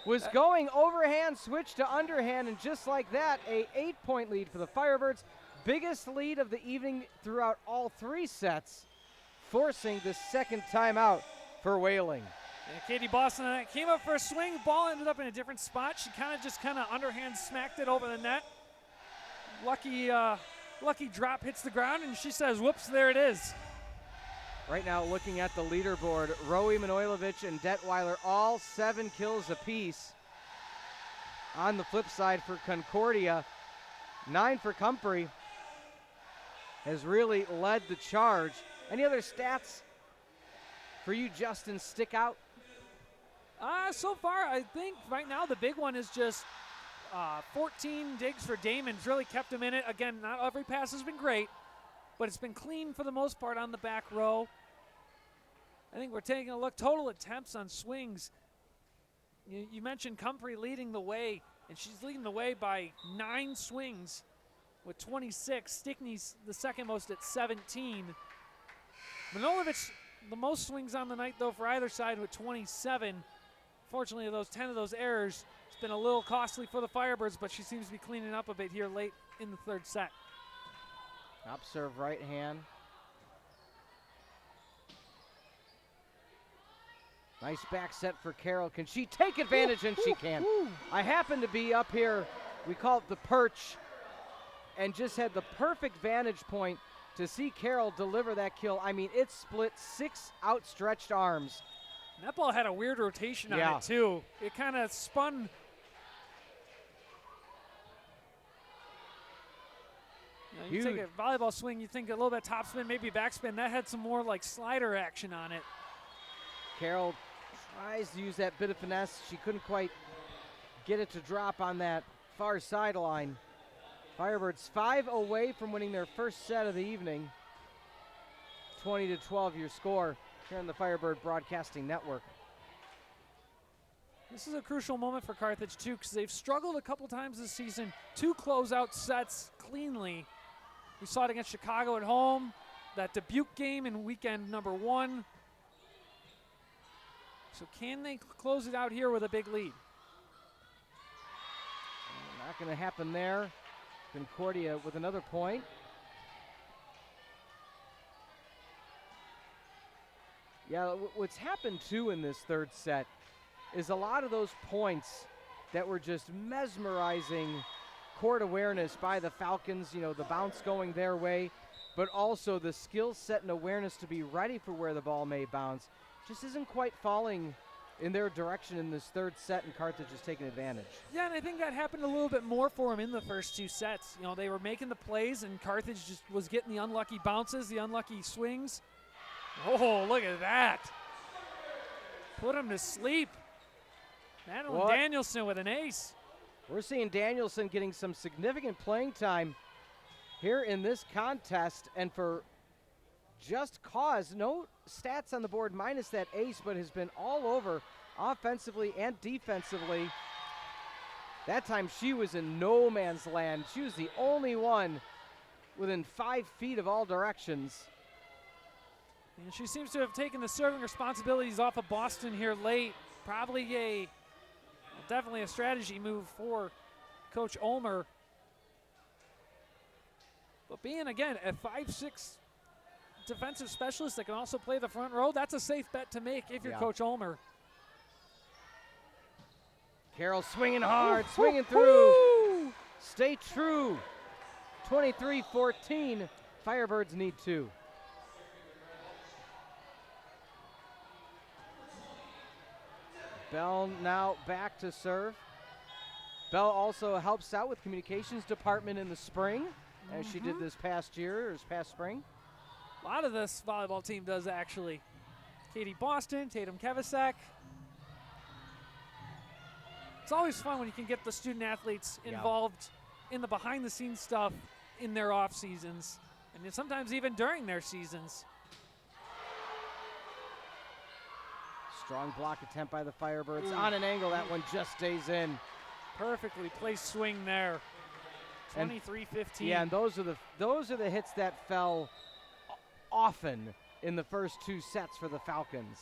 [SPEAKER 1] Was going overhand, switch to underhand, and just like that, a 8-point lead for the Firebirds. Biggest lead of the evening throughout all 3 sets, forcing the second timeout for Whaling.
[SPEAKER 2] And Katie Boston came up for a swing. Ball ended up in a different spot. She kind of underhand smacked it over the net. Lucky lucky drop hits the ground, and she says, whoops, there it is.
[SPEAKER 1] Right now, looking at the leaderboard, Rowie Manojlovic and Detweiler all 7 kills apiece. On the flip side for Concordia, 9 for Comfrey has really led the charge. Any other stats for you, Justin, stick out?
[SPEAKER 2] So far, I think right now the big one is just 14 digs for Damon's really kept him in it. Again, not every pass has been great, but it's been clean for the most part on the back row. I think we're taking a look. Total attempts on swings. You mentioned Comfrey leading the way, and she's leading the way by 9 swings with 26. Stickney's the second most at 17. Manojlovic, the most swings on the night, though, for either side with 27. Fortunately, 10 of those errors, it's been a little costly for the Firebirds, but she seems to be cleaning up a bit here late in the third set.
[SPEAKER 1] Up serve right hand. Nice back set for Carroll. Can she take advantage? And she can. I happen to be up here, we call it the perch, and just had the perfect vantage point to see Carroll deliver that kill. I mean, it split 6 outstretched arms.
[SPEAKER 2] And that ball had a weird rotation on it, too. It kind of spun. You take a volleyball swing, you think a little bit topspin, maybe backspin. That had some more like slider action on it.
[SPEAKER 1] Carroll tries to use that bit of finesse. She couldn't quite get it to drop on that far sideline. Firebirds 5 away from winning their first set of the evening. 20-12 your score here on the Firebird Broadcasting Network.
[SPEAKER 2] This is a crucial moment for Carthage, too, because they've struggled a couple times this season to close out sets cleanly. We saw it against Chicago at home, that Dubuque game in weekend number 1. So can they close it out here with a big lead?
[SPEAKER 1] Not going to happen there. Concordia with another point. Yeah, what's happened too in this third set is a lot of those points that were just mesmerizing court awareness by the Falcons, you know, the bounce going their way, but also the skill set and awareness to be ready for where the ball may bounce, just isn't quite falling in their direction in this third set, and Carthage is taking advantage.
[SPEAKER 2] Yeah, and I think that happened a little bit more for them in the first 2 sets. You know, they were making the plays, and Carthage just was getting the unlucky bounces, the unlucky swings. Oh, look at that. Put him to sleep. Madeline Danielson with an ace.
[SPEAKER 1] We're seeing Danielson getting some significant playing time here in this contest, and for just cause. No stats on the board minus that ace, but has been all over offensively and defensively. That time she was in no man's land. She was the only one within 5 feet of all directions.
[SPEAKER 2] And she seems to have taken the serving responsibilities off of Boston here late. Probably definitely a strategy move for Coach Ulmer. But being, again, a 5'6" defensive specialist that can also play the front row, that's a safe bet to make if you're Coach Ulmer.
[SPEAKER 1] Carroll swinging hard, swinging through. Stay true. 23-14. Firebirds need 2. Bell now back to serve. Bell also helps out with communications department in the spring, as she did this past year, or this past spring.
[SPEAKER 2] A lot of this volleyball team does, actually. Katie Boston, Tatum Kevisak. It's always fun when you can get the student athletes involved in the behind-the-scenes stuff in their off seasons, and sometimes even during their seasons.
[SPEAKER 1] Strong block attempt by the Firebirds. On an angle, that one just stays in.
[SPEAKER 2] Perfectly placed swing there. 23-15.
[SPEAKER 1] Yeah, and those are the hits that fell often in the first 2 sets for the Falcons.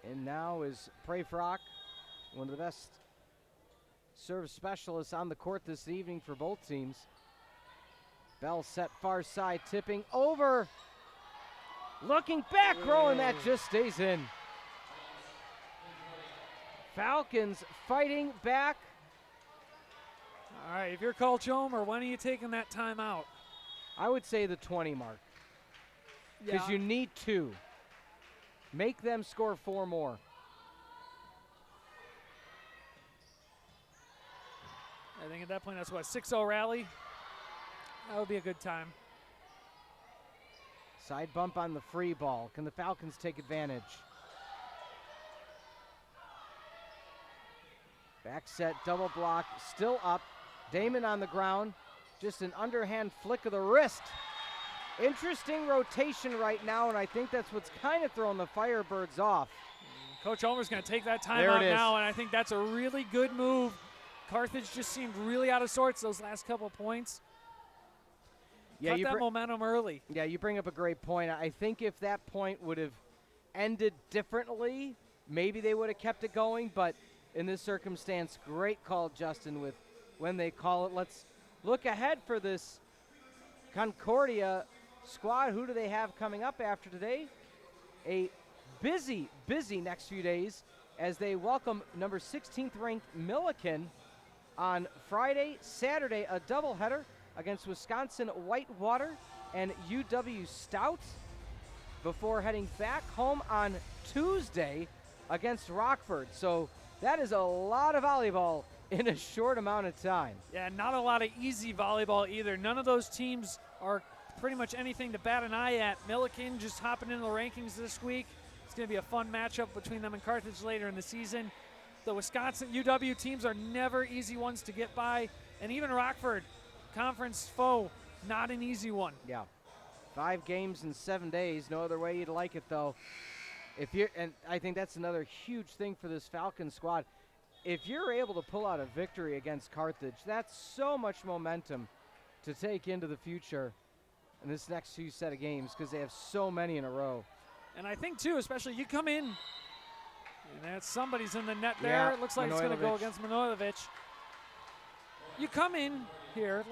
[SPEAKER 1] And now is Preyfrock, one of the best serve specialists on the court this evening for both teams. Bell set far side, tipping over. Looking back row, and that just stays in. Falcons fighting back.
[SPEAKER 2] All right, if you're Coach Omer, when are you taking that timeout?
[SPEAKER 1] I would say the 20 mark. Because you need 2. Make them score 4 more.
[SPEAKER 2] I think at that point, that's what, 6-0 rally? That would be a good time.
[SPEAKER 1] Side bump on the free ball. Can the Falcons take advantage? Back set, double block, still up. Damon on the ground. Just an underhand flick of the wrist. Interesting rotation right now, and I think that's what's kind of throwing the Firebirds off.
[SPEAKER 2] Coach Omer's going to take that timeout now, and I think that's a really good move. Carthage just seemed really out of sorts those last couple of points.
[SPEAKER 1] Yeah,
[SPEAKER 2] Cut that momentum early.
[SPEAKER 1] Yeah, you bring up a great point. I think if that point would have ended differently, maybe they would have kept it going, but in this circumstance, great call, Justin, with when they call it. Let's look ahead for this Concordia squad. Who do they have coming up after today? A busy next few days as they welcome number 16th ranked Milliken on Friday. Saturday, a doubleheader against Wisconsin Whitewater and UW Stout before heading back home on Tuesday against Rockford. So that is a lot of volleyball in a short amount of time.
[SPEAKER 2] Yeah, not a lot of easy volleyball either. None of those teams are pretty much anything to bat an eye at. Milliken just hopping into the rankings this week. It's going to be a fun matchup between them and Carthage later in the season. The Wisconsin UW teams are never easy ones to get by. And even Rockford, conference foe, not an easy one.
[SPEAKER 1] Yeah. 5 games in 7 days. No other way you'd like it, though. And I think that's another huge thing for this Falcon squad. If you're able to pull out a victory against Carthage, that's so much momentum to take into the future in this next 2 set of games because they have so many in a row.
[SPEAKER 2] And I think, too, especially you come in, and that's somebody's in the net there.
[SPEAKER 1] Yeah,
[SPEAKER 2] it looks like it's going to go against Manojlovic. You come in here,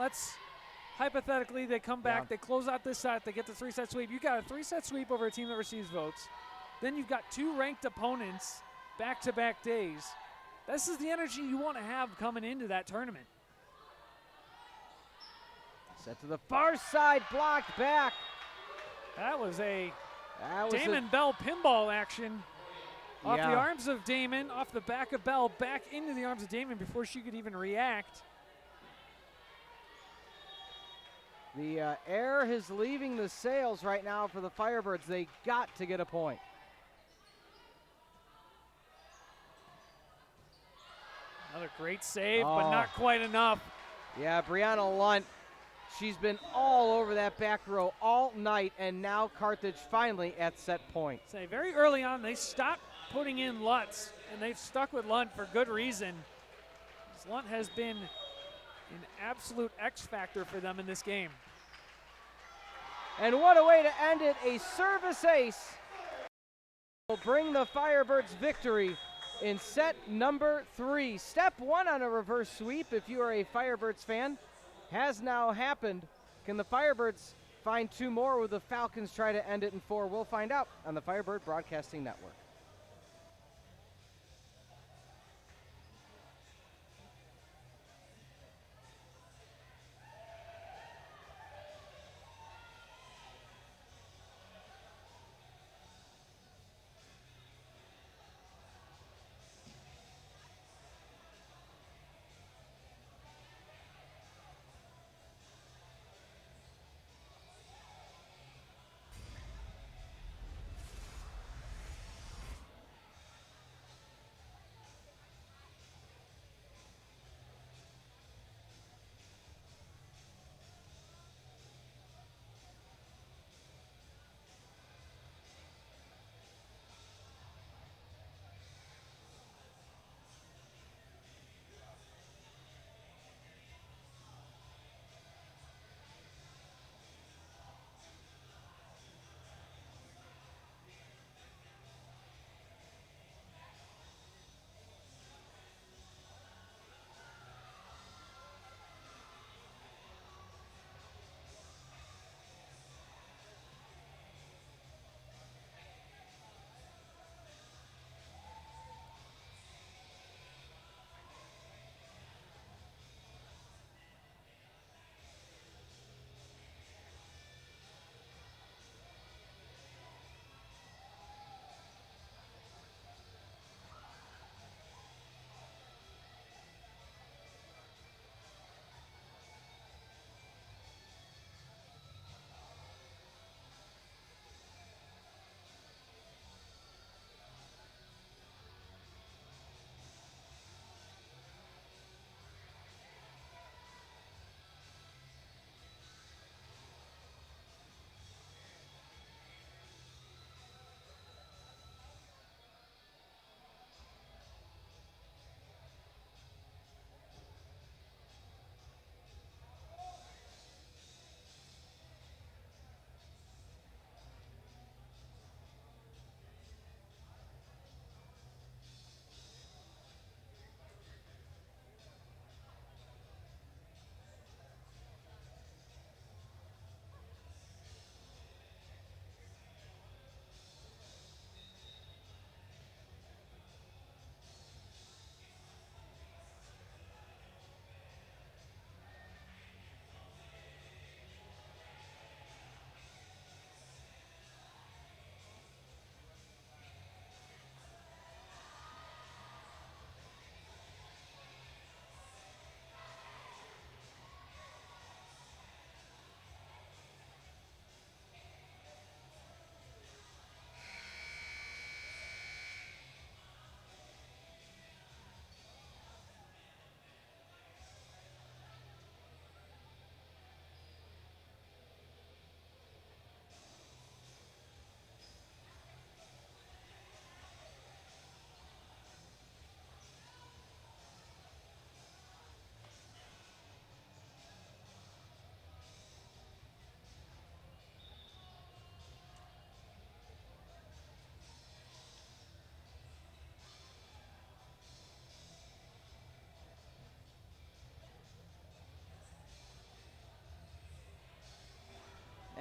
[SPEAKER 2] hypothetically, they come back, they close out this set, they get the 3-set sweep. You got a 3-set sweep over a team that receives votes. Then you've got 2 ranked opponents back-to-back days. This is the energy you want to have coming into that tournament.
[SPEAKER 1] Set to the far side, blocked back.
[SPEAKER 2] That was Damon Bell pinball action. Off the arms of Damon, off the back of Bell, back into the arms of Damon before she could even react.
[SPEAKER 1] The air is leaving the sails right now for the Firebirds. They got to get a point.
[SPEAKER 2] Another great save, but not quite enough.
[SPEAKER 1] Yeah, Brianna Lunt, she's been all over that back row all night, and now Carthage finally at set point.
[SPEAKER 2] Very early on, they stopped putting in Lutz, and they've stuck with Lunt for good reason. Lunt has been an absolute X factor for them in this game.
[SPEAKER 1] And what a way to end it. A service ace will bring the Firebirds victory in set number 3. Step 1 on a reverse sweep, if you are a Firebirds fan, has now happened. Can the Firebirds find 2 more, or will the Falcons try to end it in 4? We'll find out on the Firebird Broadcasting Network.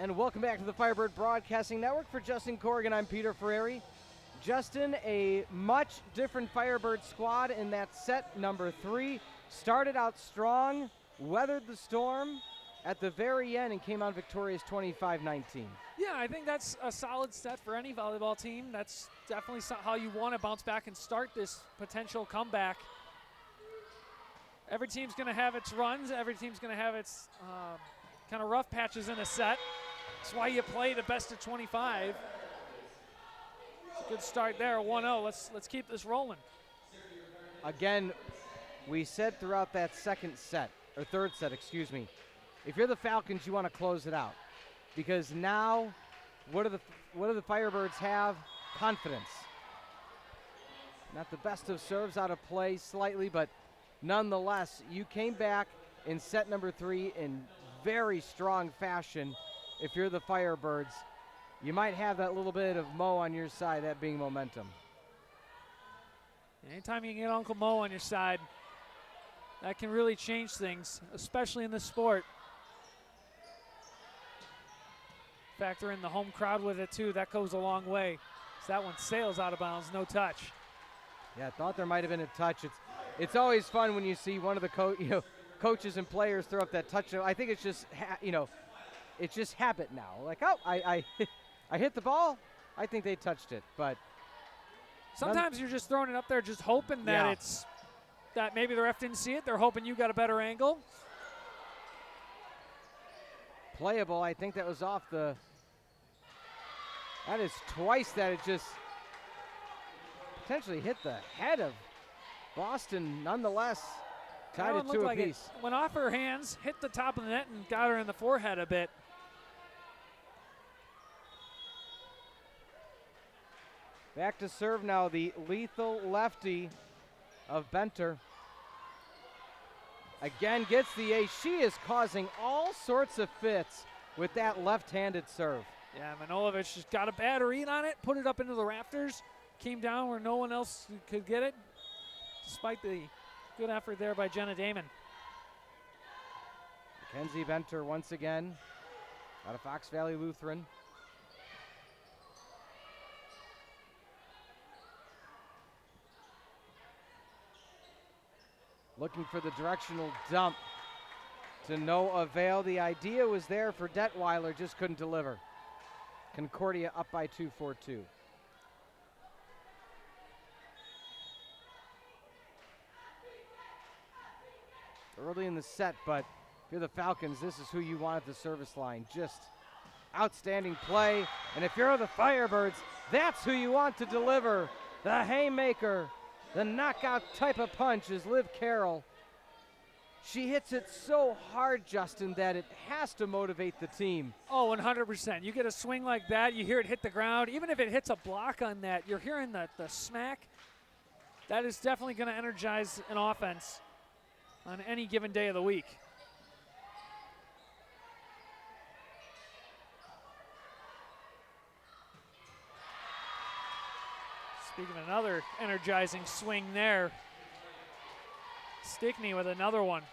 [SPEAKER 1] And welcome back to the Firebird Broadcasting Network. For Justin Corrigan, I'm Peter Ferreri. Justin, a much different Firebird squad in that set number 3. Started out strong, weathered the storm at the very end, and came out victorious 25-19.
[SPEAKER 2] Yeah, I think that's a solid set for any volleyball team. That's definitely how you want to bounce back and start this potential comeback. Every team's going to have its runs. Every team's going to have its kind of rough patches in a set. That's why you play the best of 25. It's a good start there, 1-0. Let's keep this rolling.
[SPEAKER 1] Again, we said throughout that third set, excuse me, if you're the Falcons, you want to close it out. Because now, what do the Firebirds have? Confidence. Not the best of serves out of play slightly, but nonetheless, you came back in set number 3 in very strong fashion. If you're the Firebirds, you might have that little bit of Mo on your side, that being momentum.
[SPEAKER 2] Anytime you can get Uncle Mo on your side, that can really change things, especially in this sport. Factor in the home crowd with it too. That goes a long way. So that one sails out of bounds, no touch.
[SPEAKER 1] Yeah, I thought there might have been a touch. It's always fun when you see one of the coaches and players throw up that touchdown. I think it's just it's just habit now. Like, oh, I hit the ball. I think they touched it, but
[SPEAKER 2] sometimes you're just throwing it up there, just hoping that that maybe the ref didn't see it. They're hoping you got a better angle.
[SPEAKER 1] Playable. I think that was off the. That is twice that it just potentially hit the head of Boston. Nonetheless, tied it 2 apiece.
[SPEAKER 2] Went off her hands, hit the top of the net, and got her in the forehead a bit.
[SPEAKER 1] Back to serve now, the lethal lefty of Benter. Again, gets the ace. She is causing all sorts of fits with that left-handed serve.
[SPEAKER 2] Yeah, Manolovich just got a bad read on it, put it up into the rafters, came down where no one else could get it, despite the good effort there by Jenna Damon.
[SPEAKER 1] Mackenzie Benter once again out of Fox Valley Lutheran. Looking for the directional dump to no avail. The idea was there for Detweiler, just couldn't deliver. Concordia up by 2, 4-2. Early in the set, but if you're the Falcons, this is who you want at the service line. Just outstanding play. And if you're the Firebirds, that's who you want to deliver. The haymaker, the knockout type of punch is Liv Carroll. She hits it so hard, Justin, that it has to motivate the team.
[SPEAKER 2] Oh, 100%. You get a swing like that, you hear it hit the ground. Even if it hits a block on that, you're hearing the smack. That is definitely going to energize an offense on any given day of the week. Speaking of another energizing swing there, Stickney with another one.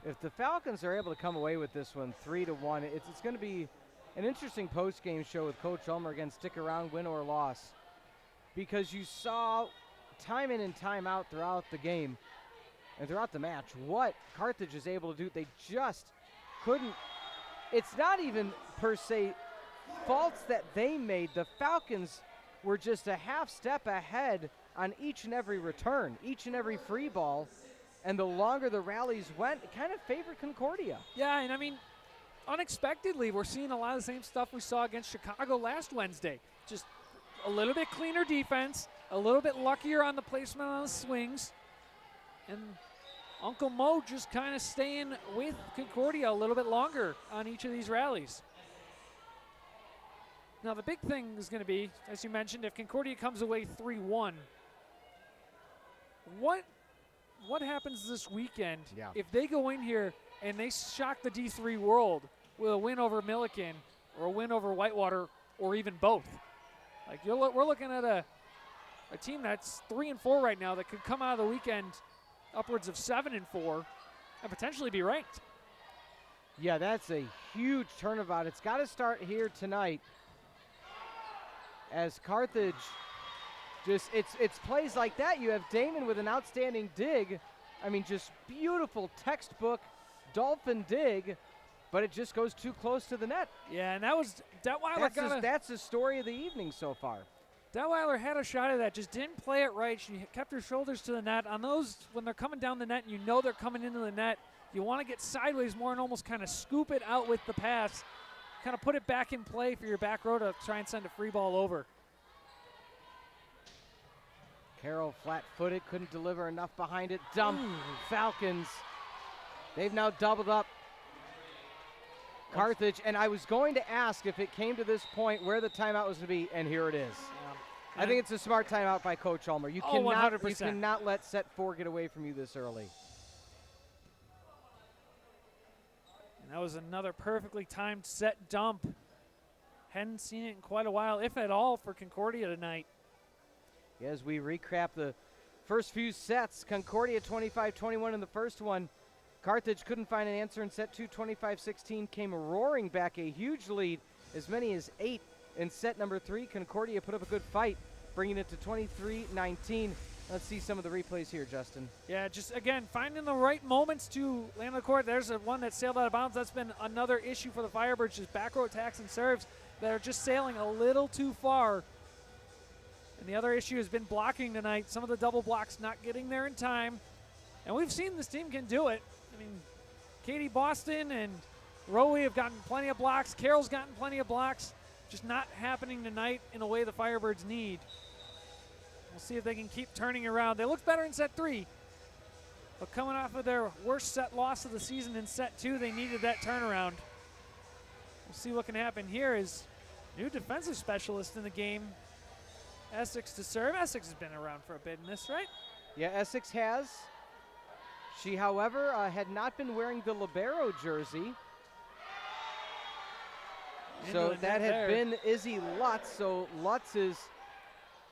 [SPEAKER 1] If the Falcons are able to come away with this one 3-1, it's going to be an interesting post-game show with Coach Ulmer. Again, stick around, win or loss, because you saw time in and time out throughout the game and throughout the match what Carthage is able to do. They just couldn't. It's not even per se faults that they made. The Falcons were just a half step ahead on each and every return, each and every free ball. And the longer the rallies went, it kind of favored Concordia.
[SPEAKER 2] Yeah, and I mean, unexpectedly, we're seeing a lot of the same stuff we saw against Chicago last Wednesday. Just a little bit cleaner defense, a little bit luckier on the placement on the swings, and Uncle Mo just kind of staying with Concordia a little bit longer on each of these rallies. Now, the big thing is going to be, as you mentioned, if Concordia comes away 3-1, what happens this weekend if they go in here and they shock the D3 world with a win over Milliken or a win over Whitewater or even both? Like, we're looking at a team that's 3-4 right now that could come out of the weekend upwards of 7-4 and potentially be ranked.
[SPEAKER 1] Yeah, that's a huge turnabout. It's got to start here tonight as Carthage just, it's plays like that. You have Damon with an outstanding dig. I mean, just beautiful textbook dolphin dig, but it just goes too close to the net.
[SPEAKER 2] Yeah, and that was Detweiler.
[SPEAKER 1] That's the story of the evening so far.
[SPEAKER 2] Detweiler had a shot at that, just didn't play it right. She kept her shoulders to the net. On those, when they're coming down the net and you know they're coming into the net, you want to get sideways more and almost kind of scoop it out with the pass, kind of put it back in play for your back row to try and send a free ball over.
[SPEAKER 1] Carroll flat-footed, couldn't deliver enough behind it. Dump. Falcons. They've now doubled up Carthage, and I was going to ask if it came to this point where the timeout was going to be, and here it is.
[SPEAKER 2] Yeah.
[SPEAKER 1] I think it's a smart timeout by Coach Ulmer. You
[SPEAKER 2] 100%.
[SPEAKER 1] cannot let set 4 get away from you this early.
[SPEAKER 2] And that was another perfectly timed set dump. Hadn't seen it in quite a while, if at all, for Concordia tonight.
[SPEAKER 1] As we recap the first few sets, Concordia 25-21 in the first one. Carthage couldn't find an answer in set 2, 25-16, came roaring back a huge lead, as many as 8 in set number 3. Concordia put up a good fight, bringing it to 23-19. Let's see some of the replays here, Justin.
[SPEAKER 2] Yeah, just, again, finding the right moments to land on the court. There's one that sailed out of bounds. That's been another issue for the Firebirds, just back row attacks and serves that are just sailing a little too far. And the other issue has been blocking tonight. Some of the double blocks not getting there in time. And we've seen this team can do it. I mean, Katie Boston and Rowe have gotten plenty of blocks. Carroll's gotten plenty of blocks. Just not happening tonight in a way the Firebirds need. We'll see if they can keep turning around. They looked better in set 3. But coming off of their worst set loss of the season in set 2, they needed that turnaround. We'll see what can happen here is new defensive specialist in the game. Essex to serve. Essex has been around for a bit in this, right?
[SPEAKER 1] Yeah, Essex has. She, however, had not been wearing the libero jersey. So that had been Izzy Lutz. So Lutz is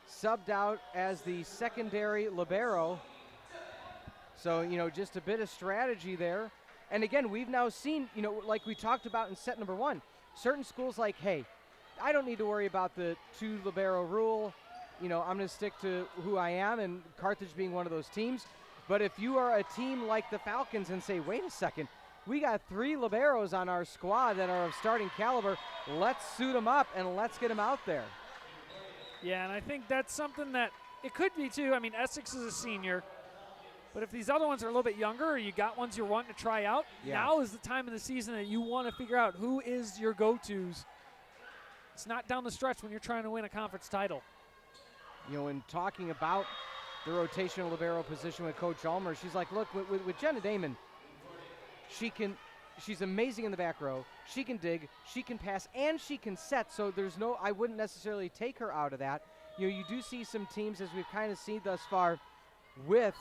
[SPEAKER 1] subbed out as the secondary libero. So, you know, just a bit of strategy there. And again, we've now seen, you know, like we talked about in set number 1, certain schools like, hey, I don't need to worry about the 2 libero rule. You know, I'm going to stick to who I am, and Carthage being one of those teams. But if you are a team like the Falcons and say, wait a second, we got 3 liberos on our squad that are of starting caliber, let's suit them up and let's get them out there.
[SPEAKER 2] Yeah, and I think that's something that it could be too. I mean, Essex is a senior, but if these other ones are a little bit younger or you got ones you're wanting to try out, now is the time of the season that you want to figure out who is your go-tos. It's not down the stretch when you're trying to win a conference title.
[SPEAKER 1] You know, in talking about the rotational libero position with Coach Ulmer, she's like, look, with Jenna Damon, she's amazing in the back row. She can dig, she can pass, and she can set. So I wouldn't necessarily take her out of that. You know, you do see some teams, as we've kind of seen thus far with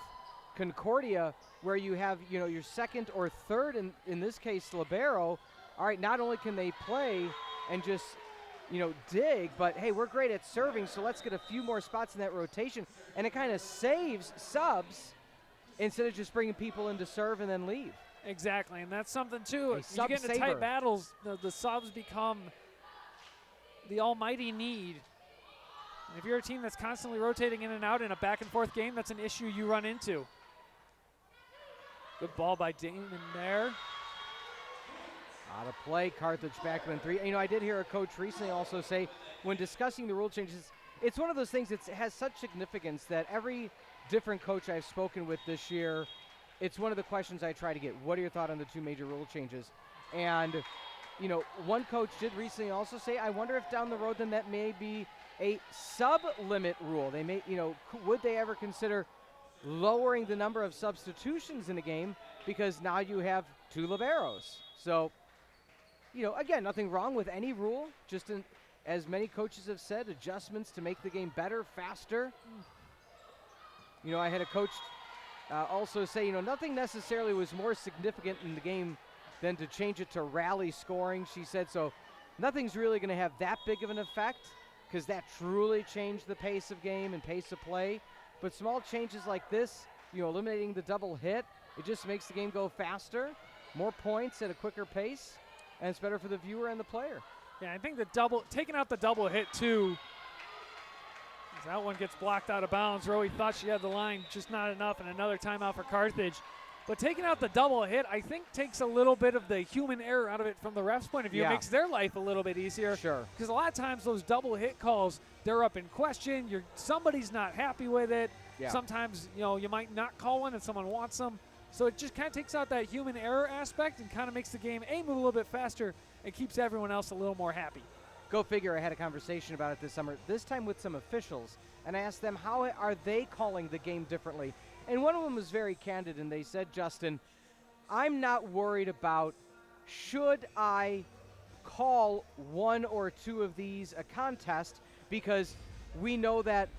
[SPEAKER 1] Concordia, where you have, you know, your second or third, in this case, libero. All right, not only can they play and just, you know, dig, but hey, we're great at serving, so let's get a few more spots in that rotation. And it kind of saves subs instead of just bringing people in to serve and then leave.
[SPEAKER 2] Exactly, and that's something too.
[SPEAKER 1] A
[SPEAKER 2] You get into
[SPEAKER 1] sub-saver.
[SPEAKER 2] tight battles, the subs become the almighty need. And if you're a team that's constantly rotating in and out in a back and forth game, that's an issue you run into. Good ball by Damon there.
[SPEAKER 1] Out of play, Carthage back in 3. You know, I did hear a coach recently also say, when discussing the rule changes, it's one of those things that has such significance that every different coach I've spoken with this year, it's one of the questions I try to get. What are your thoughts on the 2 major rule changes? And, you know, one coach did recently also say, I wonder if down the road then that may be a sub-limit rule. They may, you know, would they ever consider lowering the number of substitutions in the game because now you have 2 liberos? So, you know, again, nothing wrong with any rule, just as many coaches have said, adjustments to make the game better, faster. You know, I had a coach also say, you know, nothing necessarily was more significant in the game than to change it to rally scoring, she said. So nothing's really going to have that big of an effect because that truly changed the pace of game and pace of play. But small changes like this, you know, eliminating the double hit, it just makes the game go faster. more points at a quicker pace, and it's better for the viewer and the player.
[SPEAKER 2] Yeah, I think taking out the double hit too. As that one gets blocked out of bounds. Rowie thought she had the line, just not enough, and another timeout for Carthage. But taking out the double hit, I think, takes a little bit of the human error out of it from the ref's point of view.
[SPEAKER 1] Yeah.
[SPEAKER 2] It makes their life a little bit easier.
[SPEAKER 1] Sure.
[SPEAKER 2] Because a lot of times those double hit calls, they're up in question. Somebody's not happy with it.
[SPEAKER 1] Yeah.
[SPEAKER 2] Sometimes, you might not call one and someone wants them. So it just kind of takes out that human error aspect and kind of makes the game, move a little bit faster and keeps everyone else a little more happy.
[SPEAKER 1] Go figure, I had a conversation about it this summer, this time with some officials, and I asked them how are they calling the game differently. And one of them was very candid, and they said, Justin, I'm not worried about should I call one or two of these a contest, because we know that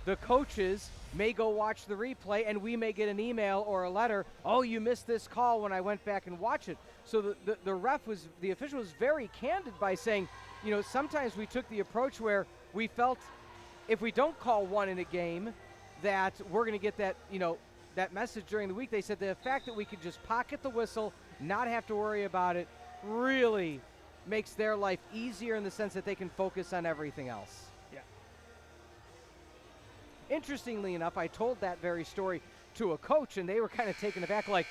[SPEAKER 1] the coaches may go watch the replay and we may get an email or a letter, oh, you missed this call when I went back and watched it. So the official was very candid by saying, sometimes we took the approach where we felt if we don't call one in a game that we're going to get that, that message during the week. They said the fact that we could just pocket the whistle, not have to worry about it, really makes their life easier in the sense that they can focus on everything else.
[SPEAKER 2] Yeah.
[SPEAKER 1] Interestingly enough, I told that very story to a coach, and they were kind of taken aback, like,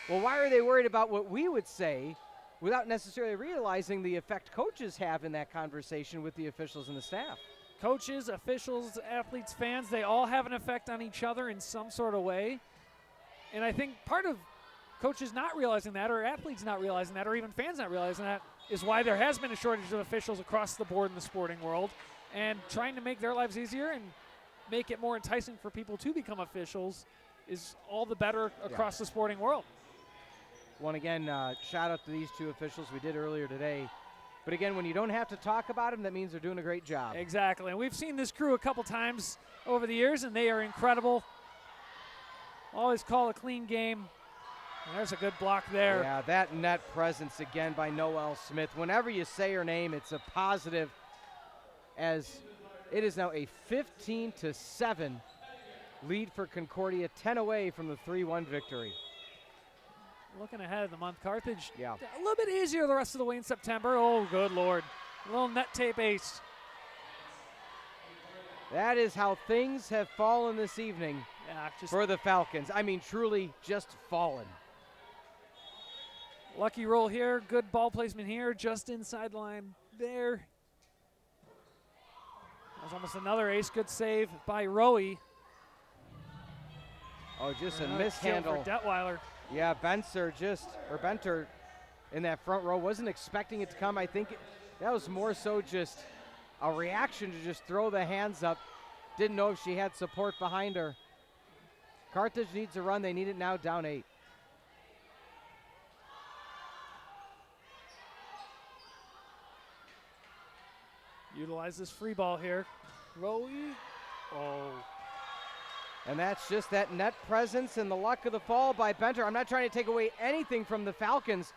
[SPEAKER 1] well, why are they worried about what we would say, without necessarily realizing the effect coaches have in that conversation with the officials and the staff?
[SPEAKER 2] Coaches, officials, athletes, fans, they all have an effect on each other in some sort of way. And I think part of coaches not realizing that, or athletes not realizing that, or even fans not realizing that, is why there has been a shortage of officials across the board in the sporting world. And trying to make their lives easier and make it more enticing for people to become officials is all the better across the sporting world.
[SPEAKER 1] Well, again, shout out to these two officials we did earlier today. But again, when you don't have to talk about them, that means they're doing a great job.
[SPEAKER 2] Exactly. And we've seen this crew a couple times over the years, and they are incredible. Always call a clean game. And there's a good block there.
[SPEAKER 1] Yeah, that net presence again by Noelle Smith. Whenever you say her name, it's a positive, as it is now a 15-7 lead for Concordia, 10 away from the 3-1 victory.
[SPEAKER 2] Looking ahead of the month, Carthage,
[SPEAKER 1] Yeah.
[SPEAKER 2] a little bit easier the rest of the way in September. Oh, good Lord. A little net tape ace.
[SPEAKER 1] That is how things have fallen this evening
[SPEAKER 2] Yeah, just
[SPEAKER 1] for the Falcons. I mean, truly just fallen.
[SPEAKER 2] lucky roll here. Good ball placement here, just inside the line there. That was almost another ace. Good save by Rowie.
[SPEAKER 1] Oh, just a
[SPEAKER 2] Another kill
[SPEAKER 1] mishandle.
[SPEAKER 2] for Detweiler.
[SPEAKER 1] Yeah, Benter in that front row wasn't expecting it to come. I think that was more so just a reaction to just throw the hands up. Didn't know if she had support behind her. Carthage needs a run. They need it now, down 8.
[SPEAKER 2] Utilize this free ball here. Rowie. Oh.
[SPEAKER 1] And that's just that net presence and the luck of the fall by Benter. I'm not trying to take away anything from the Falcons,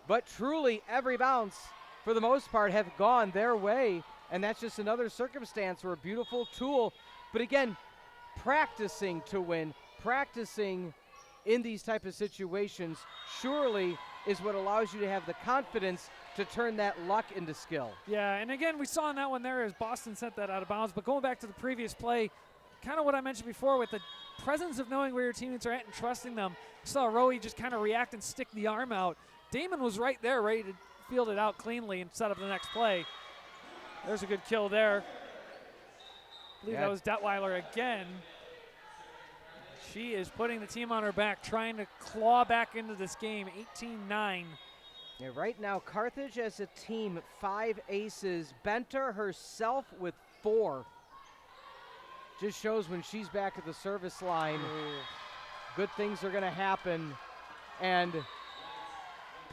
[SPEAKER 1] but truly every bounce, for the most part, have gone their way. And that's just another circumstance where a beautiful tool. But again, practicing to win, practicing in these type of situations surely is what allows you to have the confidence to turn that luck into skill.
[SPEAKER 2] Yeah, and again, we saw in that one there as Boston sent that out of bounds. But going back to the previous play, kind of what I mentioned before with the presence of knowing where your teammates are at and trusting them. You saw Rowie just kind of react and stick the arm out. Damon was right there, ready to field it out cleanly and set up the next play. There's a good kill there. I believe that was Detweiler again. She is putting the team on her back, trying to claw back into this game, 18-9.
[SPEAKER 1] Yeah, right now, Carthage as a team, 5 aces. Benter herself with 4. Just shows when she's back at the service line, good things are going to happen. And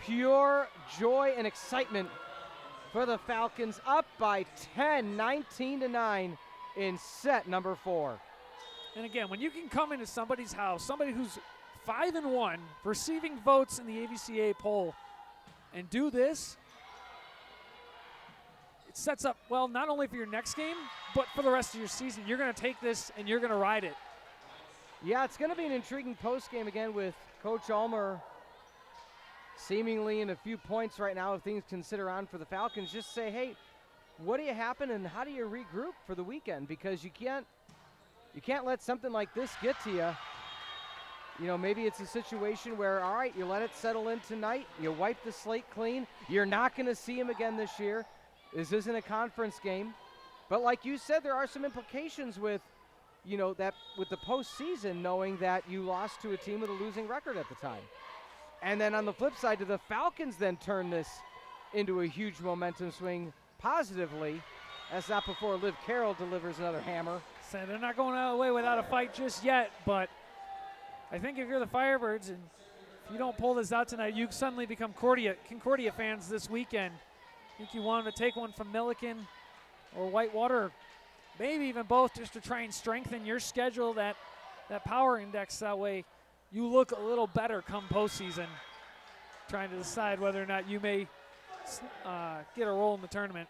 [SPEAKER 1] pure joy and excitement for the Falcons, up by 10, 19-9 in set number 4.
[SPEAKER 2] And again, when you can come into somebody's house, somebody who's 5-1, receiving votes in the AVCA poll, and do this, it sets up, well, not only for your next game, but for the rest of your season. You're going to take this and you're going to ride it.
[SPEAKER 1] Yeah, it's going to be an intriguing post game again with Coach Ulmer seemingly in a few points right now if things can sit around for the Falcons. Just say, hey, what do you happen and how do you regroup for the weekend? Because you can't let something like this get to you. You know, maybe it's a situation where, all right, you let it settle in tonight, you wipe the slate clean, you're not going to see him again this year. This isn't a conference game. But like you said, there are some implications with, you know, that with the postseason, knowing that you lost to a team with a losing record at the time. And then on the flip side, do the Falcons then turn this into a huge momentum swing positively? That's not before Liv Carroll delivers another hammer.
[SPEAKER 2] So they're not going out of the way without a fight just yet, but I think if you're the Firebirds and if you don't pull this out tonight, you suddenly become Concordia fans this weekend. I think you want them to take one from Milliken or Whitewater, maybe even both, just to try and strengthen your schedule, that power index. That way you look a little better come postseason, trying to decide whether or not you may get a role in the tournament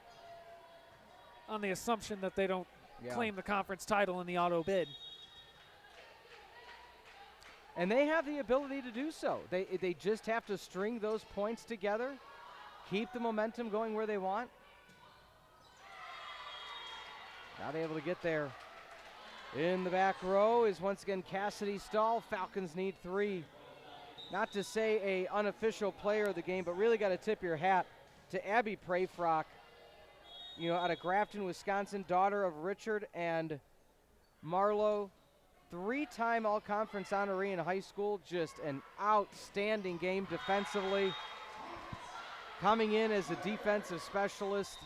[SPEAKER 2] on the assumption that they don't claim the conference title in the auto bid.
[SPEAKER 1] And they have the ability to do so. They just have to string those points together, keep the momentum going where they want. Not able to get there. In the back row is once again Cassidy Stahl. Falcons need 3. Not to say a unofficial player of the game, but really got to tip your hat to Abby Prayfrock, you know, out of Grafton, Wisconsin, daughter of Richard and Marlo. 3-time all-conference honoree in high school. Just an outstanding game defensively. Coming in as a defensive specialist,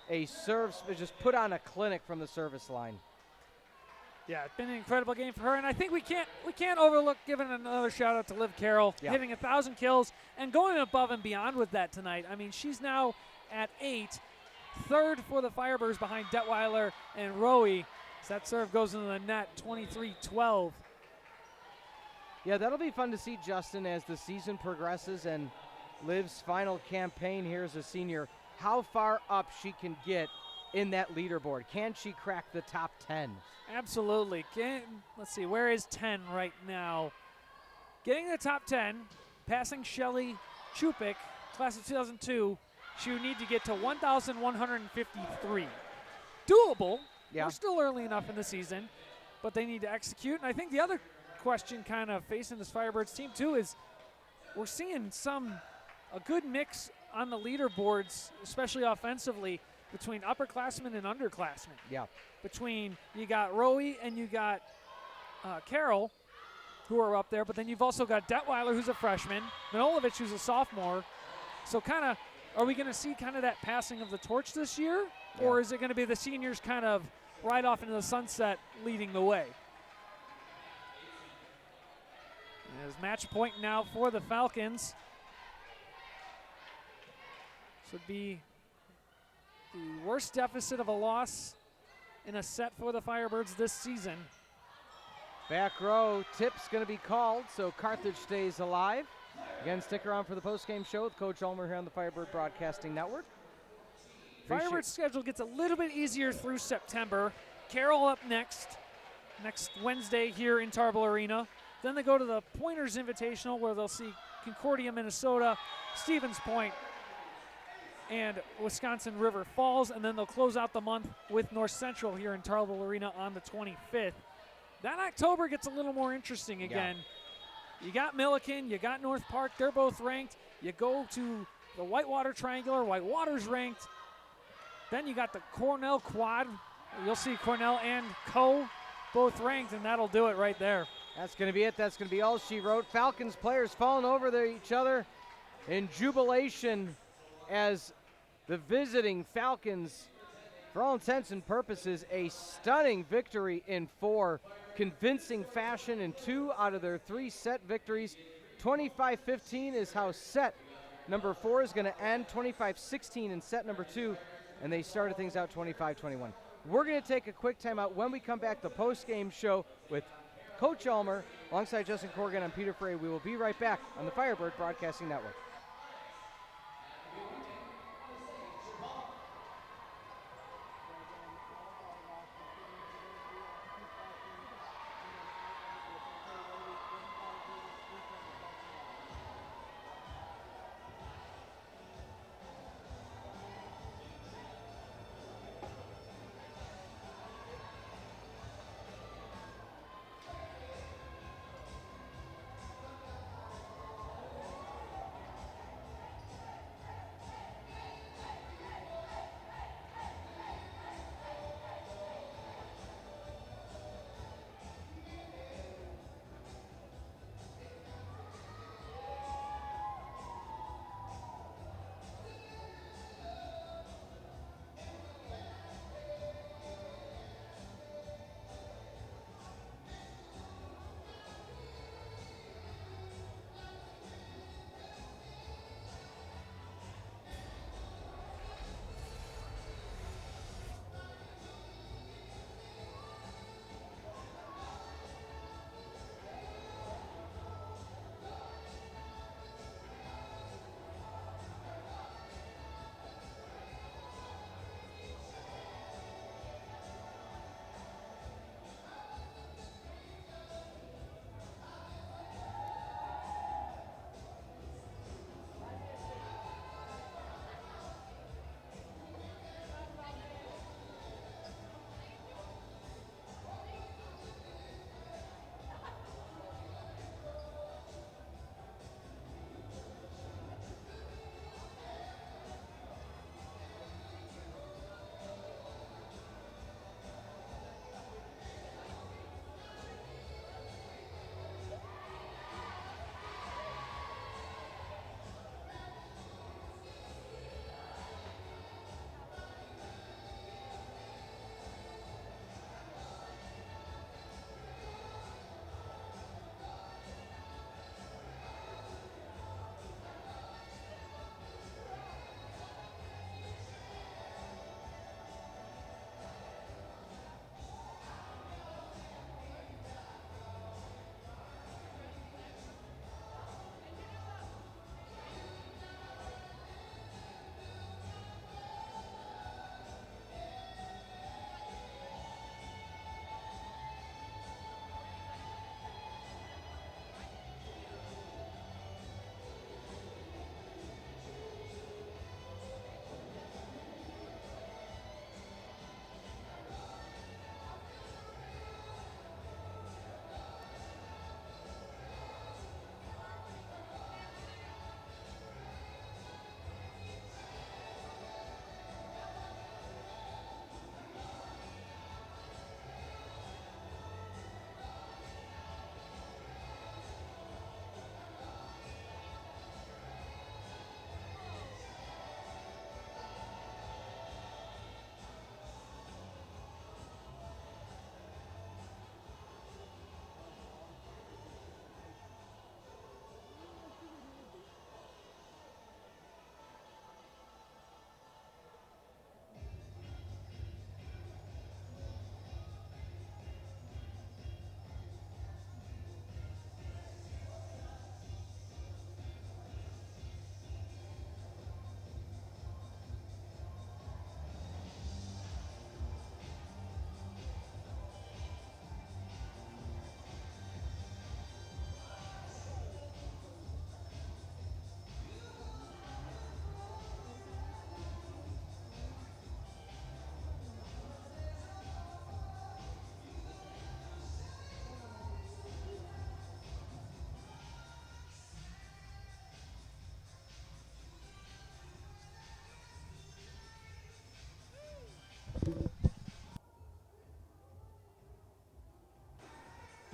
[SPEAKER 1] just put on a clinic from the service line.
[SPEAKER 2] Yeah, it's been an incredible game for her, and I think we can't overlook giving another shout out to Liv Carroll, hitting 1,000 kills and going above and beyond with that tonight. I mean, she's now at 8, third for the Firebirds behind Detweiler and Rowe. That serve goes into the net, 23-12.
[SPEAKER 1] Yeah, that'll be fun to see, Justin, as the season progresses and Liv's final campaign here as a senior, how far up she can get in that leaderboard. Can she crack the top 10?
[SPEAKER 2] Absolutely. Let's see, where is 10 right now? Getting the top 10, passing Shelly Chupik, class of 2002, she would need to get to 1,153. Doable.
[SPEAKER 1] Yeah.
[SPEAKER 2] We're still early enough in the season, but they need to execute. And I think the other question kind of facing this Firebirds team too is we're seeing a good mix on the leaderboards, especially offensively, between upperclassmen and underclassmen.
[SPEAKER 1] Yeah.
[SPEAKER 2] Between you got Rowe and you got Carroll, who are up there, but then you've also got Detweiler, who's a freshman, Manilovich, who's a sophomore. So kind of, are we going to see kind of that passing of the torch this year? Yeah. Or is it going to be the seniors kind of right off into the sunset leading the way? There's match point now for the Falcons. This would be the worst deficit of a loss in a set for the Firebirds this season.
[SPEAKER 1] Back row, tip's going to be called, so Carthage stays alive. Again, stick around for the postgame show with Coach Ulmer here on the Firebird Broadcasting Network.
[SPEAKER 2] Firebirds' schedule gets a little bit easier through September. Carroll up next Wednesday here in Tarble Arena. Then they go to the Pointers Invitational where they'll see Concordia, Minnesota, Stevens Point, and Wisconsin River Falls. And then they'll close out the month with North Central here in Tarble Arena on the 25th. That October gets a little more interesting again. Yeah. You got Milliken, you got North Park, they're both ranked. You go to the Whitewater Triangular, Whitewater's ranked. Then you got the Cornell Quad. You'll see Cornell and Co. both ranked, and that'll do it right there.
[SPEAKER 1] That's going to be it. That's going to be all she wrote. Falcons players falling over each other in jubilation as the visiting Falcons, for all intents and purposes, a stunning victory in 4, convincing fashion in 2 out of their 3 set victories. 25-15 is how set number 4 is going to end. 25-16 in set number 2. And they started things out 25-21. We're going to take a quick timeout. When we come back, the post-game show with Coach Ulmer alongside Justin Corrigan and Peter Ferreri. We will be right back on the Firebird Broadcasting Network.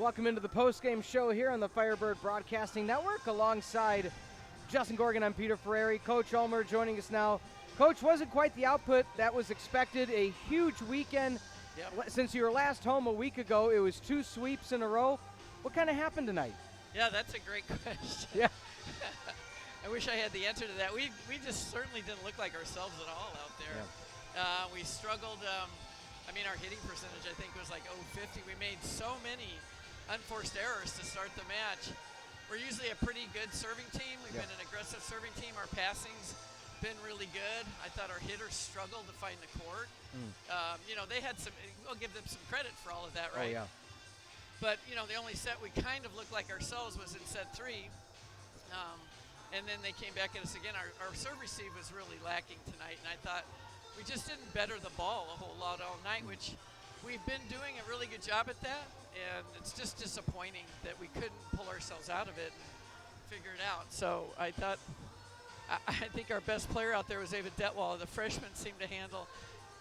[SPEAKER 1] Welcome into the post-game show here on the Firebird Broadcasting Network. Alongside Justin Corrigan, I'm Peter Ferreri. Coach Ulmer joining us now. Coach, wasn't quite the output that was expected. A huge weekend.
[SPEAKER 6] Yep.
[SPEAKER 1] Since you were last home a week ago, it was 2 sweeps in a row. What kind of happened tonight?
[SPEAKER 6] Yeah, that's a great question.
[SPEAKER 1] Yeah.
[SPEAKER 6] I wish I had the answer to that. We just certainly didn't look like ourselves at all out there.
[SPEAKER 1] Yeah.
[SPEAKER 6] We struggled. Our hitting percentage, I think, was like 050. We made so many unforced errors to start the match. We're usually a pretty good serving team. We've been an aggressive serving team. Our passing's been really good. I thought our hitters struggled to find the court. They had some, we'll give them some credit for all of that, right?
[SPEAKER 1] Oh, yeah.
[SPEAKER 6] But, the only set we kind of looked like ourselves was in set 3. And then they came back at us again. Our serve receive was really lacking tonight, and I thought we just didn't better the ball a whole lot all night, which we've been doing a really good job at that, and it's just disappointing that we couldn't pull ourselves out of it and figure it out. So I think our best player out there was Ava Detwall. The freshmen seemed to handle